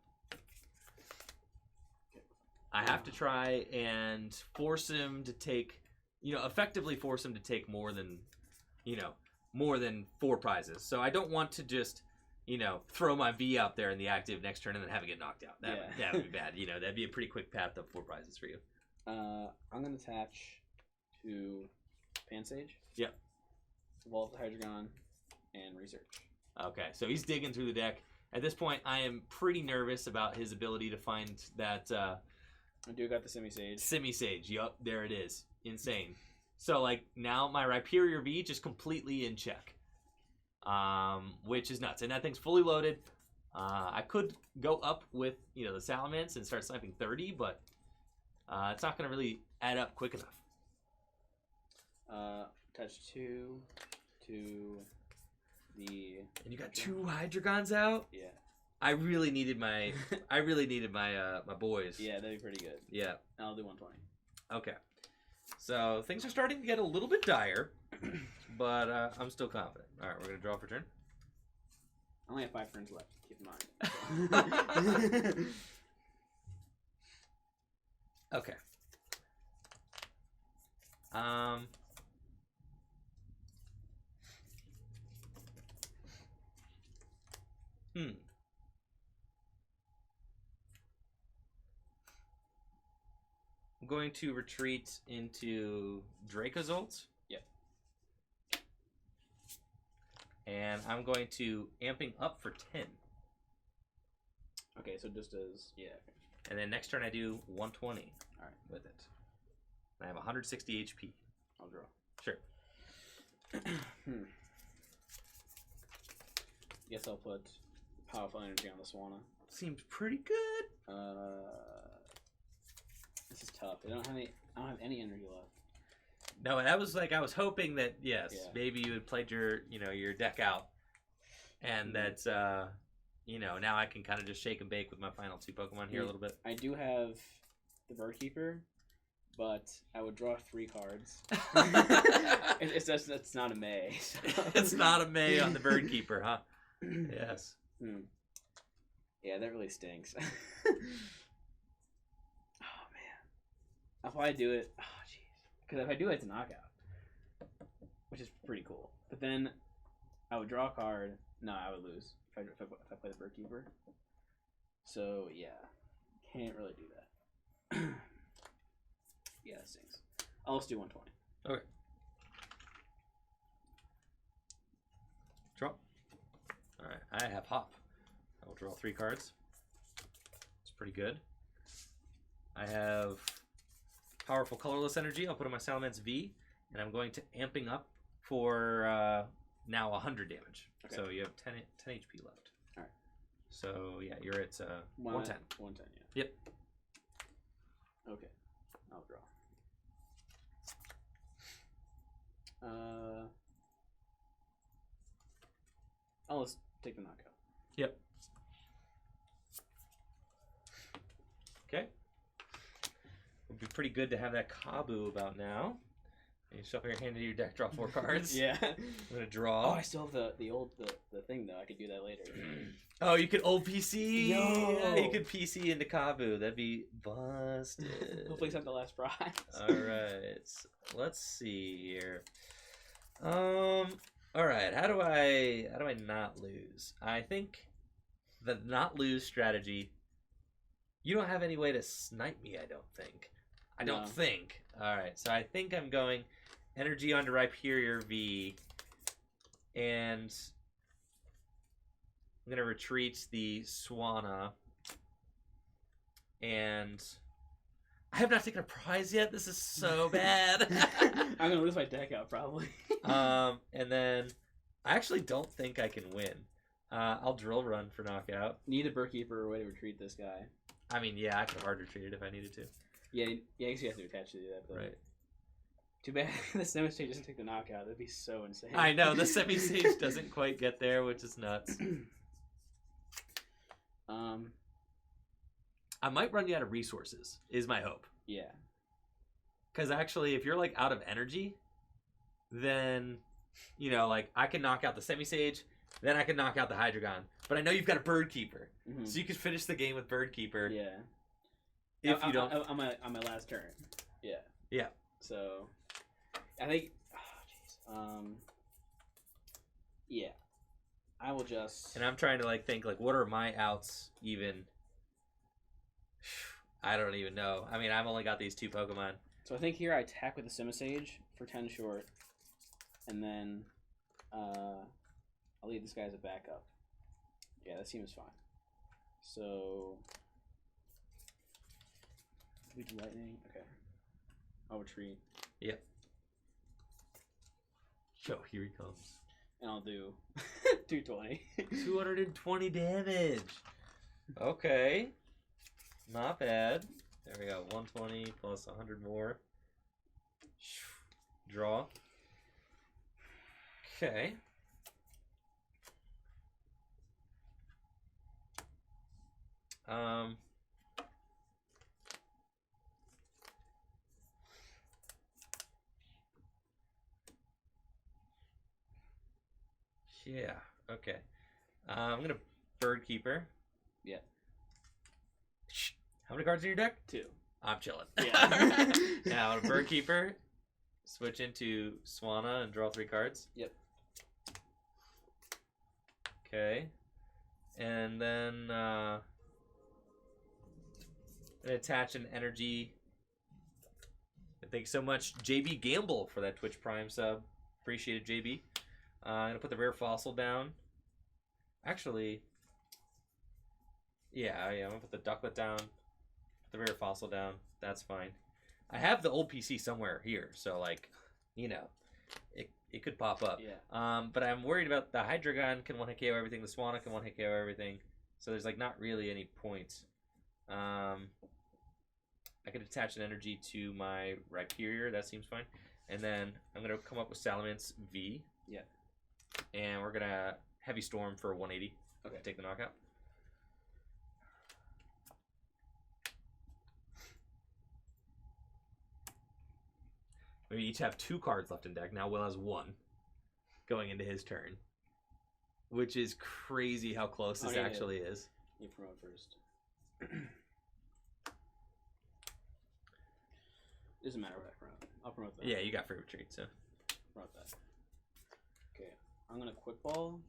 I have to try and force him to take, effectively force him to take more than 4 prizes. So I don't want to just, throw my V out there in the active next turn and then have it get knocked out. That would be bad. That'd be a pretty quick path to 4 prizes for you. I'm gonna attach to Pansage. Yep. Evolve the Hydreigon and research. Okay, so he's digging through the deck. At this point, I am pretty nervous about his ability to find that. I do got the Semi-Sage. Semi-Sage, yup, there it is. Insane. So, like, now my Rhyperior V just completely in check. Which is nuts. And that thing's fully loaded. I could go up with, the Salamence and start sniping 30, but it's not going to really add up quick enough. Touch 2 to the... And you got 2 Hydreigons out? Yeah. I really needed my my boys. Yeah, that'd be pretty good. Yeah. I'll do 120. Okay. So things are starting to get a little bit dire, but I'm still confident. All right, we're gonna draw for turn. I only have 5 turns left. Keep in mind. Okay. I'm going to retreat into Dracozolt. Yep. And I'm going to amping up for 10. Okay, so just as... Yeah. And then next turn I do 120. All right. With it. And I have 160 HP. I'll draw. Sure. Guess I'll put Powerful Energy on the Swanna. Seems pretty good. This is tough. I don't have any energy left. No, that was like I was hoping that Yeah. maybe you had played your your deck out, and that now I can kind of just shake and bake with my final 2 Pokemon here a little bit. I do have the Birdkeeper, but I would draw 3 cards. It's not a May. So. It's not a May on the Birdkeeper, huh? Yes. Yeah, that really stinks. If I do it, because if I do it, it's a knockout, which is pretty cool. But then I would draw a card. No, I would lose if I play the Birdkeeper. So yeah, can't really do that. Yeah, that stinks. I'll just do 120. Okay. Draw. All right, I have Hop. I will draw 3 cards. It's pretty good. I have Powerful Colorless Energy. I'll put on my Salamence V, and I'm going to amping up for now 100 damage. Okay. So you have 10 HP left. All right. So yeah, you're at 110. 110, yeah. Yep. Okay, I'll draw. I'll just take the knockout. Yep. Okay. Would be pretty good to have that Kabu about now. You shuffle your hand into your deck, draw 4 cards. Yeah. I'm gonna draw. Oh, I still have the old thing though. I could do that later. Oh, you could old PC. Yo. Yeah, you could PC into Kabu. That'd be busted. Hopefully, it's not the last prize. All right. Let's see here. All right. How do I not lose? I think the not lose strategy. You don't have any way to snipe me. I don't think. I don't think. All right. So I think I'm going energy onto Rhyperior V, and I'm gonna retreat the Swanna, and I have not taken a prize yet. This is so bad. I'm gonna lose my deck out probably. And then I actually don't think I can win. I'll drill run for knockout. Need a Birdkeeper or a way to retreat this guy. I mean, yeah, I could hard retreat it if I needed to. Yeah, I guess you have to attach to do that. But Right. Too bad the semi-stage doesn't take the knockout. That'd be so insane. I know, the semi-stage doesn't quite get there, which is nuts. I might run you out of resources, is my hope. Yeah. Because actually, if you're, like, out of energy, then, you know, like, I can knock out the semi-sage, then I can knock out the Hydreigon. But I know you've got a Bird Keeper, so you could finish the game with Bird Keeper. Yeah. If you don't... On my last turn. Yeah. Yeah. So, I think... Oh, jeez. Yeah. I will just... And I'm trying to, like, think, like, what are my outs even... I don't even know. I mean, I've only got these 2 Pokemon. So I think here I attack with the Simisage for 10 short, and then I'll leave this guy as a backup. Yeah, that seems fine. So we do lightning. Okay, I'll retreat. Yep. Yo, here he comes. And I'll do 220. 220 damage. Okay. Not bad. There we go. 120 plus 100 more. Draw. Okay. Yeah. Okay. I'm gonna Bird Keeper. Yeah. How many cards in your deck? 2. I'm chilling. Yeah. Now, I'm a Bird Keeper. Switch into Swanna and draw 3 cards. Yep. Okay. And then attach an energy. Thanks so much, JB Gamble, for that Twitch Prime sub. Appreciate it, JB. I'm gonna put the rare fossil down. Actually, yeah, I'm gonna put the Ducklet down. Put the rare fossil down. That's fine. I have the old PC somewhere here, so like, you know, it could pop up. Yeah. But I'm worried about the Hydreigon can one-hit KO everything. The Swanna can one-hit KO everything. So there's like not really any points. I could attach an energy to my Rhyperior. That seems fine. And then I'm gonna come up with Salamence V. Yeah. And we're gonna Heavy Storm for 180. Okay. Take the knockout. We each have 2 cards left in deck. Now Will has 1 going into his turn. Which is crazy how close this actually is. You promote first. Doesn't matter what I promote. I'll promote that. Yeah, you got free retreat, so. Promote that. Okay. I'm gonna quick ball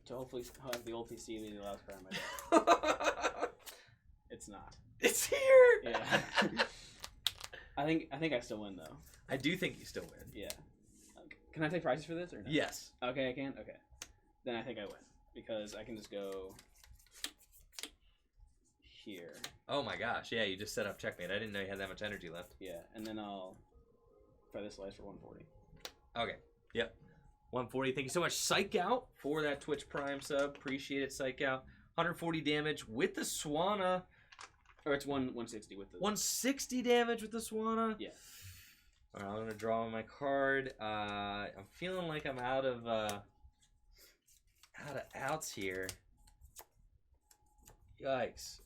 to hopefully have the old PC be the last card on my deck. It's not. It's here! Yeah. I think I still win though. I do think you still win. Yeah. Okay. Can I take prizes for this or no? Yes. Okay, I can? Okay. Then I think I win. Because I can just go here. Oh my gosh, yeah, you just set up checkmate. I didn't know you had that much energy left. Yeah, and then I'll try this slice for 140. Okay, yep. 140. Thank you so much, Psych Out, for that Twitch Prime sub. Appreciate it, Psych Out. 140 damage with the Swanna. Or it's 160 with the... 160 damage with the Swanna? Yeah. Alright, I'm going to draw my card. I'm feeling like I'm out of outs here. Yikes.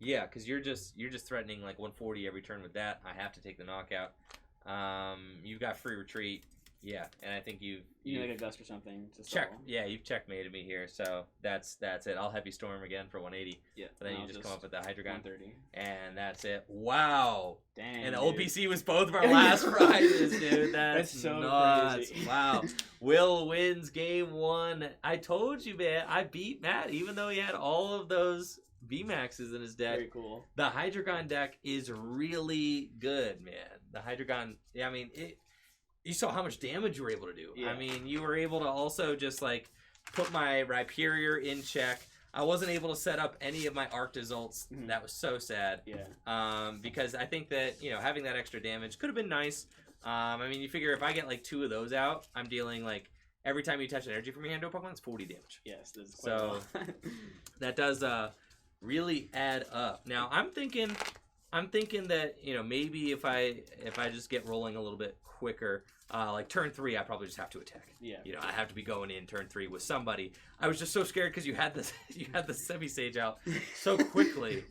Yeah, because you're just threatening like 140 every turn with that. I have to take the knockout. You've got free retreat. Yeah, and I think you like a gust or something. To check. stall. Yeah, you've checkmated me here, so that's it. I'll Heavy Storm again for 180. Yeah. But then you just come up with the Hydreigon. 130. And that's it. Wow. Dang. And the old PC was both of our last prizes, dude. That's so nuts. crazy. Wow. Will wins game 1. I told you, man. I beat Matt, even though he had all of those VMAXs in his deck. Very cool. The Hydreigon deck is really good, man. The Hydreigon, yeah, I mean, you saw how much damage you were able to do. Yeah. I mean, you were able to also just, like, put my Rhyperior in check. I wasn't able to set up any of my Arctozults. Mm-hmm. That was so sad. Yeah. Because I think that, you know, having that extra damage could have been nice. I mean, you figure if I get, like, 2 of those out, I'm dealing, like, every time you touch energy from your hand to a Pokemon, it's 40 damage. Yes, this is quite So, a lot. that does really add up. Now I'm thinking that maybe if I just get rolling a little bit quicker, like turn 3, I probably just have to attack. Yeah. I have to be going in turn 3 with somebody. I was just so scared because you had the semi-sage out so quickly.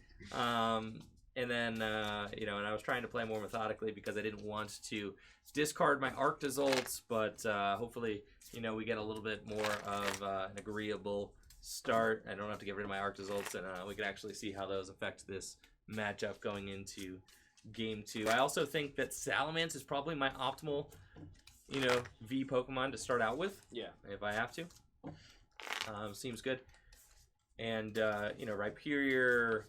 And then, and I was trying to play more methodically because I didn't want to discard my Arctazolts, but hopefully, we get a little bit more of an agreeable start. I don't have to get rid of my Arctazolts, and we can actually see how those affect this matchup going into Game 2. I also think that Salamence is probably my optimal, V Pokemon to start out with. Yeah. If I have to. Seems good. And, Rhyperior...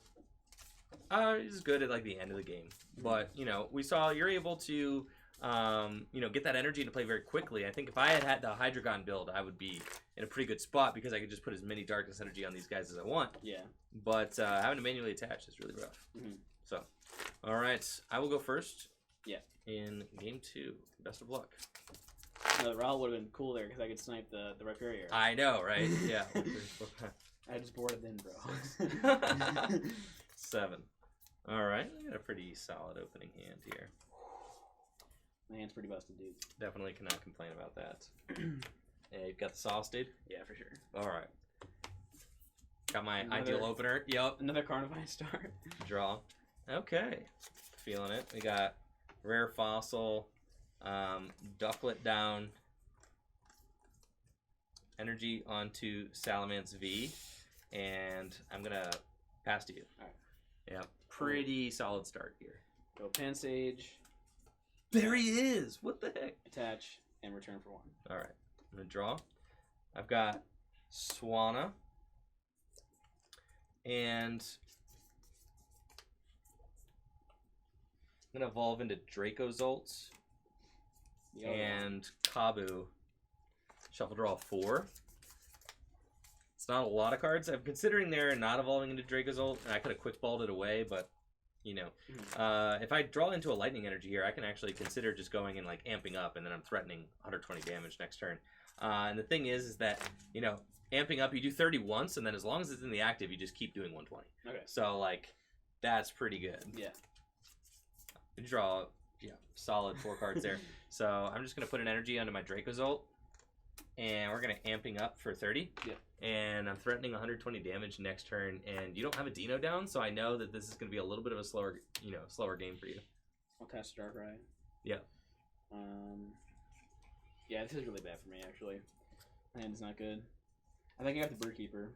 is good at like the end of the game, but we saw you're able to get that energy into play very quickly. I think if I had the Hydreigon build, I would be in a pretty good spot because I could just put as many darkness energy on these guys as I want. Yeah. But having to manually attach is really rough. So, all right, I will go first. Yeah. In Game 2, best of luck. No, the Rowlet would have been cool there because I could snipe the Rhyperior. I know, right? Yeah. I just boarded in, bro. 7. All right, I got a pretty solid opening hand here. My hand's pretty busted, dude. Definitely cannot complain about that. Hey, you got the sauce, dude? Yeah, for sure. All right. Got my ideal opener. Yep. Another Carnivine start. Draw. Okay. Feeling it. We got Rare Fossil, Ducklet down, Energy onto Salamence V, and I'm going to pass to you. All right. Yeah, pretty solid start here. Go Pansage. There he is. What the heck? Attach and return for 1. All right. I'm going to draw. I've got Swanna. And I'm going to evolve into Dracozolt. And Kabu. Shuffle draw 4. It's not a lot of cards. I'm considering they're not evolving into Dracozolt, and I could have quick balled it away, but if I draw into a lightning energy here, I can actually consider just going and like amping up, and then I'm threatening 120 damage next turn. And the thing is that amping up, you do 30 once, and then as long as it's in the active, you just keep doing 120. Okay. So like, that's pretty good. Yeah. You draw, solid 4 cards there. So I'm just gonna put an energy onto my Dracozolt, and we're gonna amping up for 30. Yeah. And I'm threatening 120 damage next turn, and you don't have a Dino down, so I know that this is gonna be a little bit of a slower game for you. I'll cast Darkrai. Yeah. Yeah, this is really bad for me actually. My hand's not good. I think I got the Birdkeeper.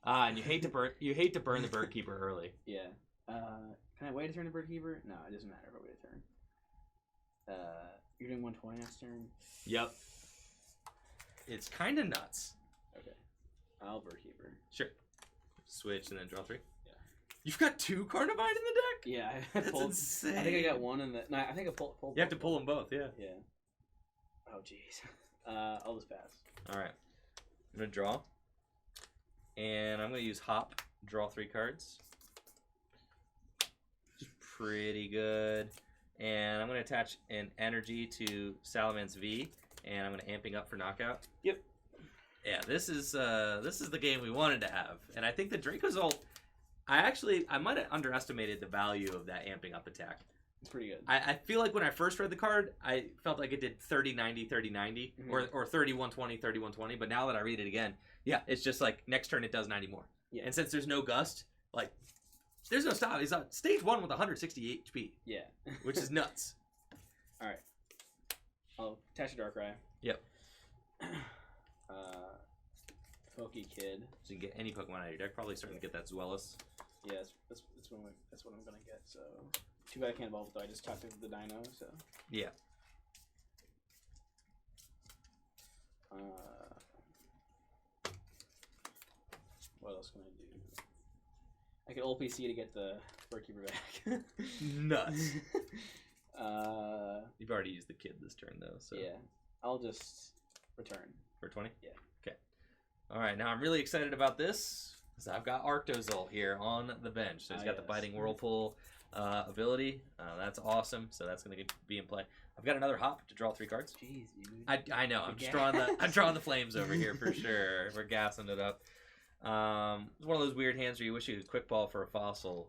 And you hate to burn the Birdkeeper early. Yeah. Can I wait a turn to Birdkeeper? No, it doesn't matter if I wait a turn. You're doing 120 next turn? Yep. It's kind of nuts. Okay. I'll Birdkeeper. Sure. Switch and then draw 3? Yeah. You've got 2 Carnivine in the deck? Yeah, That's insane. I think I got 1 in the... No, I think I pulled you have to pull them both, yeah. Yeah. Oh, jeez. I'll just pass. Alright. I'm going to draw. And I'm going to use Hop. Draw 3 cards. Pretty good. And I'm going to attach an energy to Salamence V, and I'm going to amping up for knockout. Yep. Yeah, this is the game we wanted to have, and I think the Dracozolt. I might have underestimated the value of that amping up attack. It's pretty good. I feel like when I first read the card, I felt like it did 30-90, 30-90, or 30-120, 30-120. But now that I read it again, yeah, it's just like next turn it does 90 more. Yeah. And since there's no gust, like. There's no stop. He's on stage 1 with 160 HP. Yeah. Which is nuts. Alright. I'll attach a Darkrai. Yep. Pokey Kid. So you can get any Pokemon out of your deck. Probably starting to get that Zweilous. Yeah, that's what I'm gonna get. So too bad I can't evolve, though. I just talked to the Dino. So yeah. What else can I do? I can ult PC to get the Birdkeeper back. Nuts. You've already used the Kid this turn, though. So yeah, I'll just return. For 20? Yeah. Okay. All right, now I'm really excited about this. So I've got Arctozol here on the bench. So he's got the Biting Whirlpool ability. That's awesome. So that's going to be in play. I've got another Hop to draw 3 cards. Jeez, dude. I know. I'm just drawing the flames over here for sure. We're gassing it up. It's one of those weird hands where you wish you could quick ball for a fossil,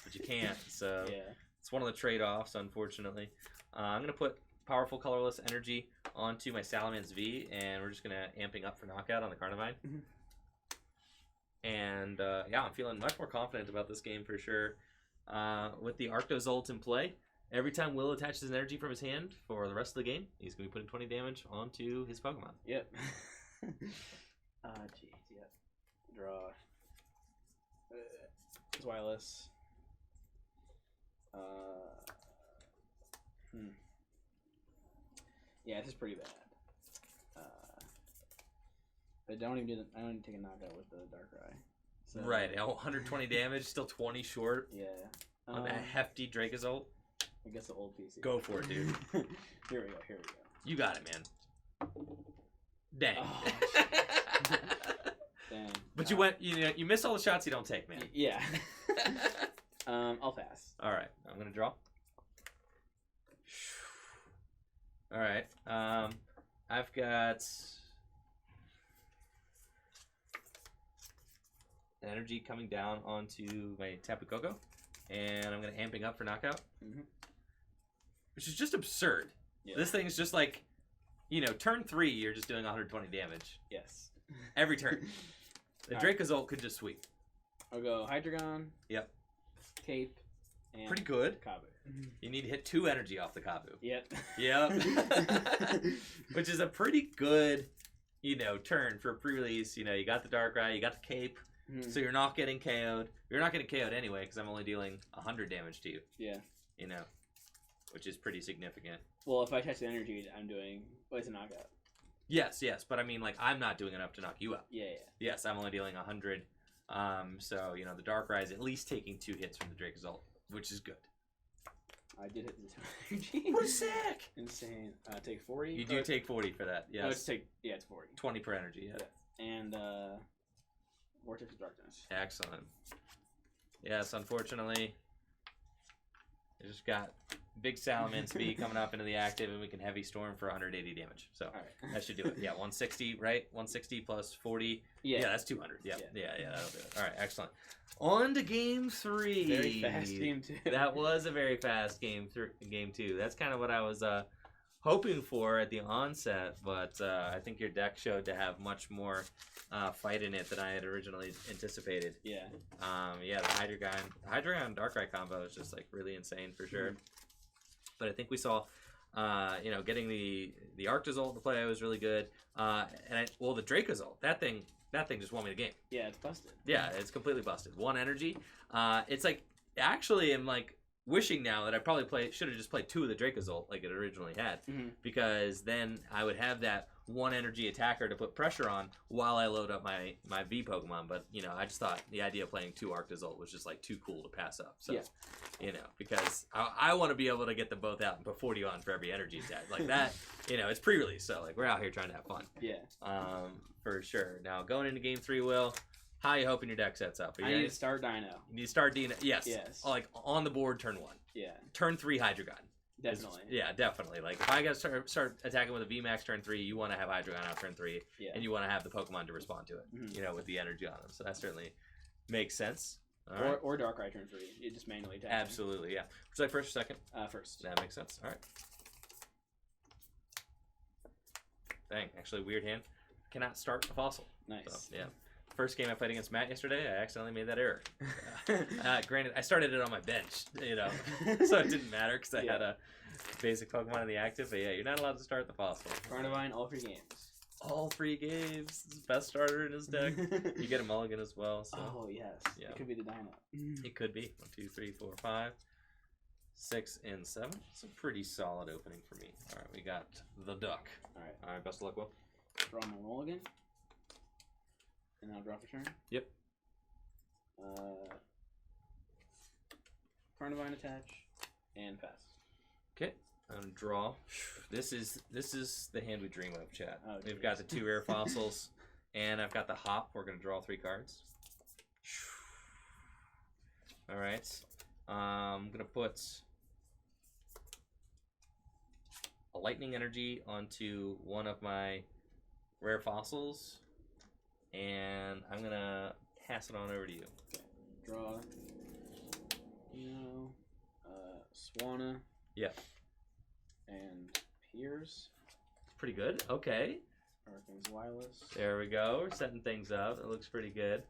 but you can't. So Yeah. it's one of the trade-offs, unfortunately. I'm gonna put powerful colorless energy onto my Salamence V, and we're just gonna amping up for knockout on the Carnivine. And yeah, I'm feeling much more confident about this game for sure. With the Arctos ult in play, every time Will attaches his energy from his hand for the rest of the game, he's going to be putting 20 damage onto his Pokemon. Yep. Jeez, yep. Draw. It's wireless. Yeah, this is pretty bad. I don't even take a knockout with the Darkrai. So, Right, 120 damage, still 20 short Yeah. on that hefty Dracozolt. I guess the old PC. Go for it, dude. Here we go. You got it, man. Dang. Oh, Dang. But you miss all the shots you don't take, man. Yeah. I'll pass. All right, I'm gonna draw. All right, I've got energy coming down onto my Tapu Koko, and I'm gonna amping up for knockout, which is just absurd. Yeah. This thing's just like, turn 3, you're just doing 120 damage Yes. every turn. The Dracozolt could just sweep. I'll go Hydreigon. Yep. Cape. And Pretty good. Kabu. You need to hit 2 energy off the Kabu. Yep. Yep. Which is a pretty good, turn for pre-release. You got the Darkrai, you got the Cape, so you're not getting KO'd. You're not getting KO'd anyway because I'm only dealing 100 damage to you. Yeah. Which is pretty significant. Well, if I touch the energy, I'm doing. It's a knockout. Yes, but I mean, like, I'm not doing enough to knock you out. Yeah. Yes, I'm only dealing 100. So, the Darkrai is at least taking 2 hits from the Dracozolt, which is good. I did hit the energy. What a sack! Insane. Take 40. You do take 40 for that, yes. Oh, it's 40. 20 per energy, yeah. And Vortex of Darkness. Excellent. Yes, unfortunately, I just got big Salamence B coming up into the active, and we can Heavy Storm for 180 damage. So that should do it. Yeah, 160, right? 160 plus 40. Yeah, that's 200. Yeah, that'll do it. All right, excellent. On to game 3. Very fast game 2. That was a very fast game 2. That's kind of what I was hoping for at the onset, but I think your deck showed to have much more fight in it than I had originally anticipated. Yeah. The Hydreigon Darkrai combo is just like really insane for sure. But I think we saw, getting the Arctozolt to play was really good. The Dracozolt, that thing just won me the game. Yeah, it's busted. Yeah, it's completely busted. 1 energy. It's like, actually, I'm like wishing now that I probably should have just played 2 of the Dracozolt like it originally had, because then I would have that 1 energy attacker to put pressure on while I load up my V Pokemon. But I just thought the idea of playing 2 Arctozolt was just like too cool to pass up. So because I want to be able to get them both out and put 40 on for every energy attack like that. It's pre-release, so like we're out here trying to have fun. Yeah. For sure. Now going into game 3, Will, how are you hoping your deck sets up? I need to start Dino. You need to start Dino. Yes. Like on the board, turn 1. Yeah. Turn 3 Hydreigon. Definitely. Definitely. Like if I got to start attacking with a VMAX turn 3, you want to have Hydreigon out turn 3, and you want to have the Pokemon to respond to it. With the energy on them. So that certainly makes sense. Or Darkrai turn 3. You just manually attack. Absolutely. Yeah. Would you like first or second? First. That makes sense. All right. Dang. Actually, weird hand. Cannot start a fossil. Nice. So, yeah. First game I played against Matt yesterday, I accidentally made that error. Granted, I started it on my bench, so it didn't matter because I had a basic Pokemon in the active. But yeah, you're not allowed to start the fossil. Carnivine, all 3 games. All 3 games. Best starter in his deck. You get a mulligan as well. So. Oh yes. Yeah. It could be the Dino. It could be 1, 2, 3, 4, 5, 6, and 7. It's a pretty solid opening for me. All right, we got the duck. All right. Best of luck, Will. Draw my mulligan. And I'll draw for turn. Yep. Carnivine attach and pass. Okay. I'm gonna draw. This is the hand we dream of, chat. Oh, we've got the 2 rare fossils, and I've got the hop. We're gonna draw 3 cards. All right. I'm gonna put a lightning energy onto one of my rare fossils. And I'm gonna pass it on over to you. Okay. Draw. Swanna. Yep. And Piers. It's pretty good. Okay. Arcan's Wireless. There we go. We're setting things up. It looks pretty good.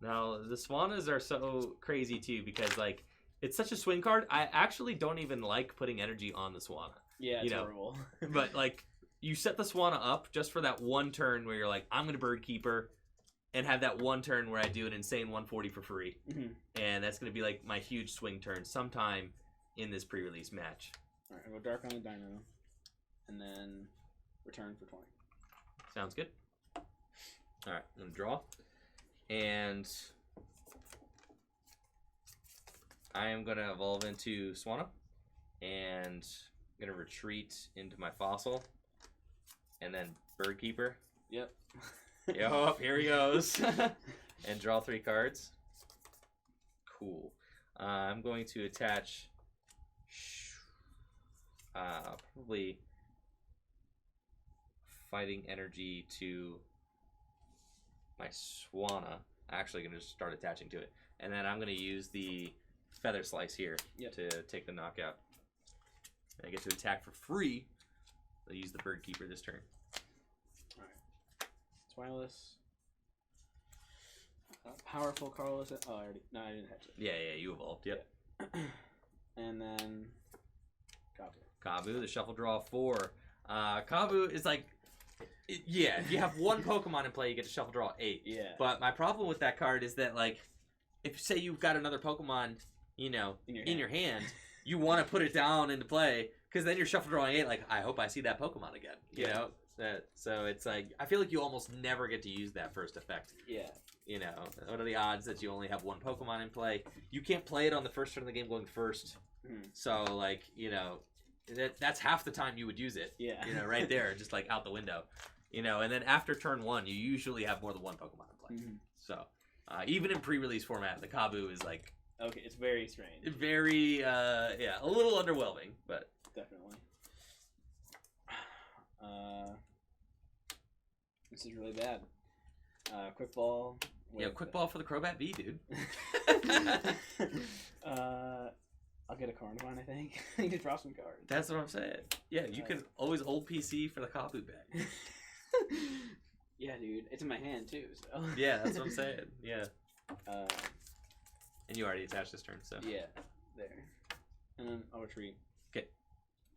Now, the Swannas are so crazy, too, because, like, it's such a swing card. I actually don't even like putting energy on the Swanna. Yeah, it's horrible. But, like, you set the Swanna up just for that one turn where you're like, I'm going to Bird Keeper and have that one turn where I do an insane 140 for free. Mm-hmm. And that's going to be, like, my huge swing turn sometime in this pre-release match. All right, I'll go Dark on the Dino, and then return for 20. Sounds good. All right, I'm going to draw. And I am going to evolve into Swanna. And I'm going to retreat into my Fossil. And then Bird Keeper. Yep. Yup, here he goes. And draw 3 cards. Cool. I'm going to attach probably Fighting Energy to my Swanna. Actually going to just start attaching to it. And then I'm going to use the Feather Slice here to take the knockout. And I get to attack for free. I'll use the Bird Keeper this turn. It's wireless. Powerful Carlos. Oh, I didn't hatch it. Yeah, you evolved. Yep. And then Kabu. Kabu, the shuffle draw 4. Kabu is like, if you have one Pokemon in play, you get to shuffle draw 8. Yeah. But my problem with that card is that, like, if say you've got another Pokemon, in your hand, you want to put it down into play, because then you're shuffle drawing 8. Like, I hope I see that Pokemon again. You know. So it's like, I feel like you almost never get to use that first effect. Yeah. What are the odds that you only have one Pokemon in play? You can't play it on the first turn of the game going first. So, like, that's half the time you would use it. Yeah. Right there, just like out the window. And then after turn 1, you usually have more than one Pokemon in play. So, even in pre-release format, the Kabu is like... Okay, it's very strange. Very, a little underwhelming, but... Definitely. This is really bad. Quick Ball. Quick Ball for the Crobat V, dude. I'll get a Carnivine, I think. You can draw some cards. That's what I'm saying. Yeah, you can always old PC for the Kabu bag. Yeah, dude. It's in my hand, too, so... Yeah, that's what I'm saying. Yeah. And you already attached this turn, so... Yeah, there. And then I'll retreat. Okay.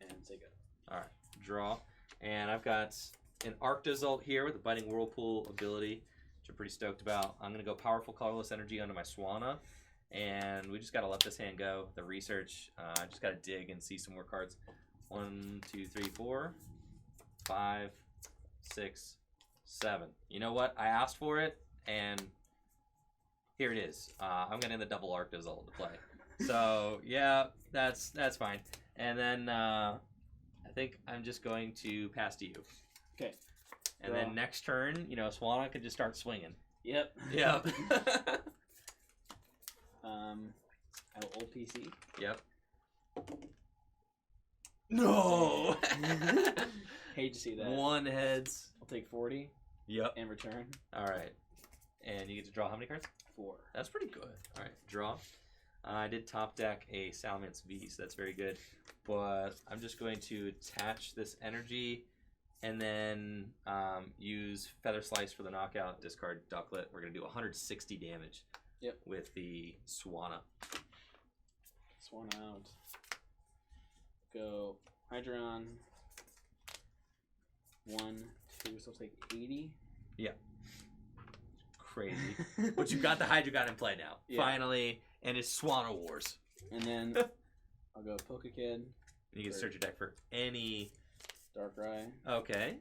And say go. Alright, draw. And I've got an Arctozolt here with a Biting Whirlpool ability, which I'm pretty stoked about. I'm going to go Powerful Colorless Energy onto my Swanna. And we just got to let this hand go. The research, I just got to dig and see some more cards. 1, 2, 3, 4, 5, 6, 7. You know what? I asked for it, and here it is. I'm going to end the double Arctozolt to play. So, yeah, that's fine. And then I think I'm just going to pass to you. Okay. And then next turn, Swanna could just start swinging. Yep. Yep. I have old PC. Yep. No! Hate to see that. 1 heads. I'll take 40. Yep. And return. Alright. And you get to draw how many cards? 4. That's pretty good. Alright, draw. I did top deck a Salamence V, so that's very good. But I'm just going to attach this energy and then use Feather Slice for the knockout, discard Ducklet. We're going to do 160 damage with the Swanna. Swanna out. Go Hydron. 1, 2, so I'll take 80. Yeah. Crazy. But you've got the Hydreigon in play now. Yeah. Finally. And it's Swanna Wars. And then I'll go Pokekid. And you can search your deck for any... Darkrai. Okay.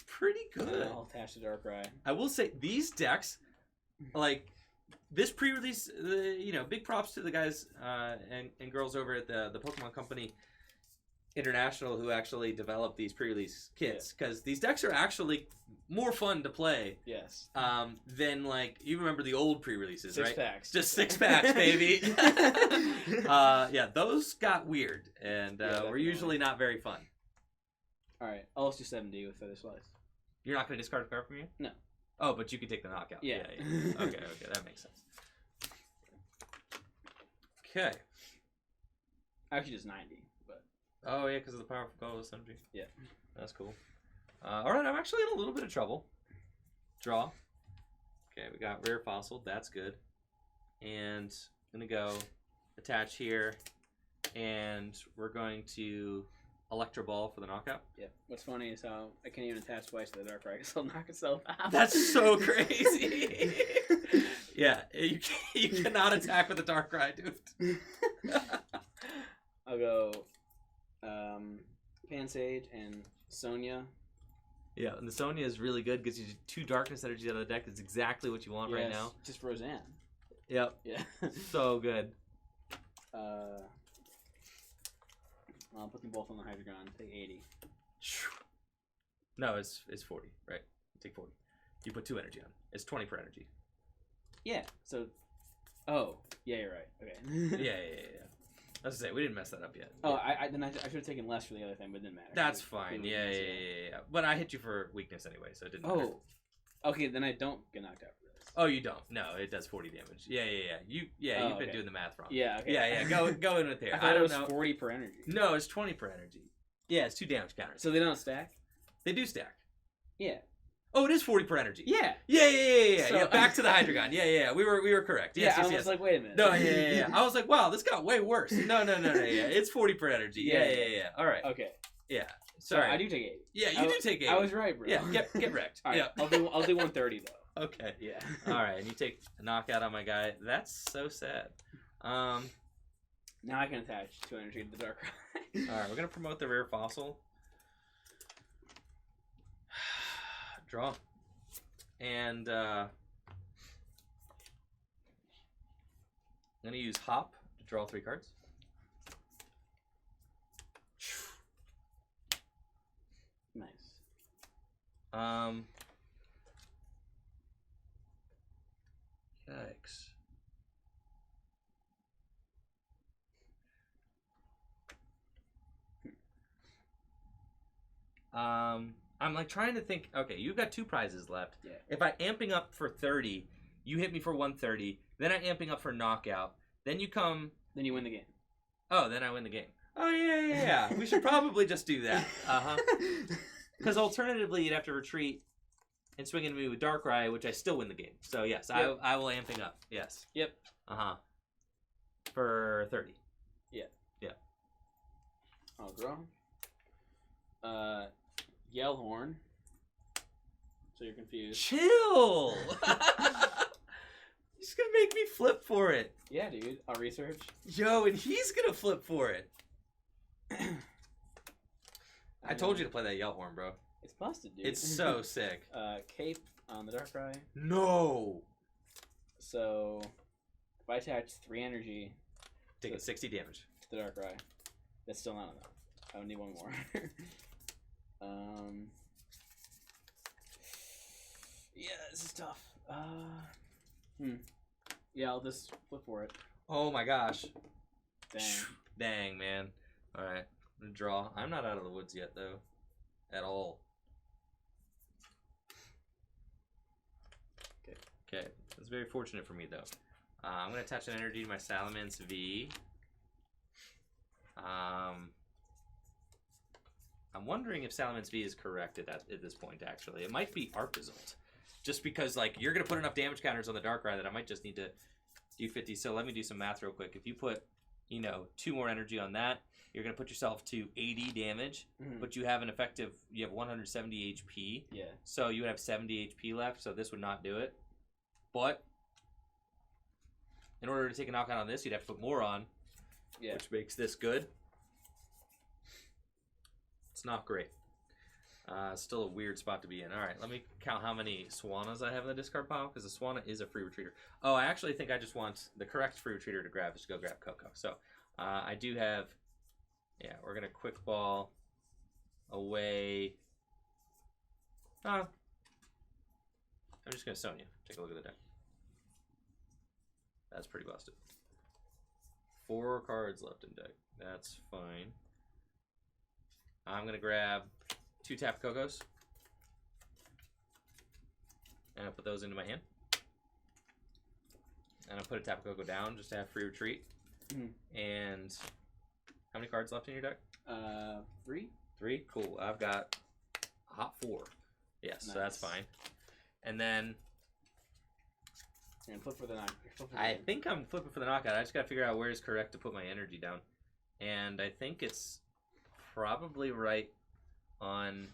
Pretty good. And I'll attach the Darkrai. I will say, these decks, like, this pre-release, big props to the guys and girls over at the Pokemon Company International who actually developed these pre-release kits. Because these decks are actually more fun to play. Yes. Than, like, you remember the old pre-releases, right? 6 packs. Just 6 packs, baby. Yeah, those got weird. And were usually not very fun. Alright, I'll just do 70 with Feather Slice. You're not going to discard a card from you? No. Oh, but you can take the knockout. Yeah. Okay, that makes sense. Okay. Actually, just 90, but. Oh yeah, because of the powerful colorless energy. Yeah. That's cool. All right, I'm actually in a little bit of trouble. Draw. Okay, we got rare fossil. That's good. And I'm gonna go attach here, and we're going to Electro Ball for the knockout. Yeah. What's funny is how I can't even attach twice to the Darkrai because I'll knock itself out. That's so crazy. Yeah, you cannot attack with the Darkrai, dude. I'll go Pansage and Sonya. Yeah, and the Sonya is really good because you do 2 darkness energies out of the deck. That's exactly what you want right now. Just Roseanne. Yep. Yeah. So good. I'll put them both on the Hydreigon. Take 80. No, it's 40, right? Take 40. You put 2 energy on. It's 20 per energy. Yeah. So. Oh. Yeah, you're right. Okay. Yeah. I was gonna say we didn't mess that up yet. Oh, yeah. I should have taken less for the other thing, but it didn't matter. That's fine. Yeah. But I hit you for weakness anyway, so it didn't matter. Oh. Okay, then I don't get knocked out for this. Oh, you don't? No, it does 40 damage. Yeah. You've been doing the math wrong. Yeah. Okay. Yeah. Go in with here. I don't know. 40 per energy. No, it's 20 per energy. Yeah, it's 2 damage counters. So they don't stack. They do stack. Yeah. Oh, it is 40 per energy. Yeah. Yeah. So, Back to the Hydreigon. Yeah. We were correct. Yes, I was like, wait a minute. No, yeah. I was like, wow, this got way worse. No. Yeah, it's 40 per energy. Yeah. All right. Okay. Yeah. So Sorry. I do take 80. Yeah, you do take 80. I was right, bro. Yeah. Get wrecked. All right. Yeah. I'll do 130 though. Okay. Yeah. All right, and you take a knockout on my guy. That's so sad. Now I can attach 2 energy to the Darkrai. All right, we're gonna promote the rare fossil. Draw. And I'm gonna use Hop to draw 3 cards. Nice. Yikes. I'm like trying to think. Okay, you've got 2 prizes left. Yeah. If I amping up for 30, you hit me for 130. Then I amping up for knockout. Then you come. Then you win the game. Oh, then I win the game. Oh yeah. We should probably just do that. Because alternatively, you'd have to retreat and swing into me with Darkrai, which I still win the game. So yes, yep. I will amping up. Yes. Yep. For 30. Yeah. I'll draw. Yellhorn. So you're confused. Chill! He's gonna make me flip for it. Yeah, dude. I'll research. Yo, and he's gonna flip for it. I told you to play that Yellhorn, bro. It's busted, dude. It's so sick. Cape on the Darkrai. No! So, if I attach 3 energy... Taking 60 damage. To the Darkrai. That's still not enough. I would need 1 more. Yeah, this is tough. Yeah, I'll just flip for it. Oh my gosh. Dang, man. Alright, I'm gonna draw. I'm not out of the woods yet, though. At all. Okay. That's very fortunate for me, though. I'm gonna attach an energy to my Salamence V. I'm wondering if Salamence V is correct at this point, actually. It might be Art Result. Just because, like, you're going to put enough damage counters on the Darkrai that I might just need to do 50. So let me do some math real quick. If you put, 2 more energy on that, you're going to put yourself to 80 damage. Mm-hmm. But you have you have 170 HP. Yeah. So you would have 70 HP left, so this would not do it. But in order to take a knockout on this, you'd have to put more on. Yeah. Which makes this good. It's not great. Still a weird spot to be in. All right, let me count how many Swanas I have in the discard pile, because the Swana is a free retreater. Oh, I actually think I just want the correct free retreater to grab is to go grab Coco. So I do have, we're going to quick ball away. I'm just going to Sonya. Take a look at the deck. That's pretty busted. 4 cards left in deck. That's fine. I'm going to grab 2 tap Cocos. And I put those into my hand. And I put a Tapu Koko down just to have free retreat. And how many cards left in your deck? 3. 3? Cool. I've got a hot 4. Yes, nice. So that's fine. And then and flip for the knock. I think I'm flipping for the knockout. I just got to figure out where is correct to put my energy down. And I think it's probably right on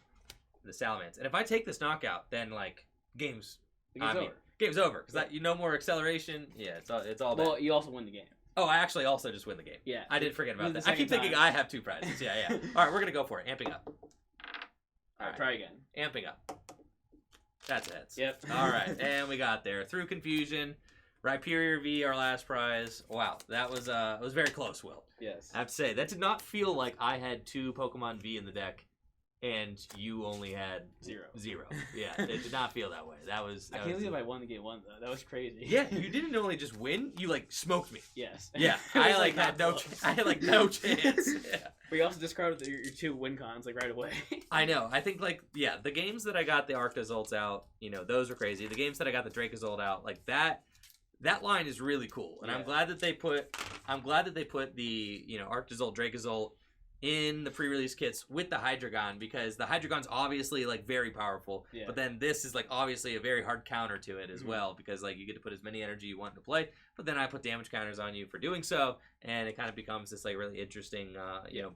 the Salamence. And if I take this knockout, then like game's over. Game's over because no more acceleration. Yeah, it's all bad. Well, you also win the game. Oh, I actually also just win the game. Yeah, I did forget about that. I I keep thinking I have 2 prizes. Yeah. All right, we're gonna go for it. Amping up. All right, try again. Amping up. That's heads. Yep. All right, and we got there through confusion. Rhyperior V, our last prize. Wow, that was it was very close, Will. Yes. I have to say that did not feel like I had 2 Pokemon V in the deck, and you only had 0. Yeah, it did not feel that way. That was. I can't believe I won the game 1 though. That was crazy. Yeah, you didn't only just win; you like smoked me. Yes. Yeah, I like had no. I had like no chance. Yeah. But you also discarded your 2 win cons like right away. I know. I think like the games that I got the Arctazolts out, those were crazy. The games that I got the Dracozolt out, like that line is really cool, and I'm glad that they put the Arctozolt, Dracozolt in the pre-release kits with the Hydreigon, because the Hydreigon's obviously like very powerful, but then this is like obviously a very hard counter to it as well, because like you get to put as many energy you want to play, but then I put damage counters on you for doing so, and it kind of becomes this like really interesting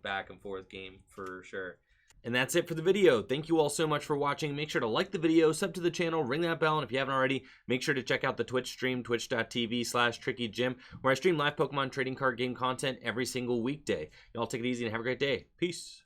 back and forth game for sure. And that's it for the video. Thank you all so much for watching. Make sure to like the video, sub to the channel, ring that bell, and if you haven't already, make sure to check out the Twitch stream, twitch.tv/TrickyJim, where I stream live Pokemon trading card game content every single weekday. Y'all take it easy and have a great day. Peace.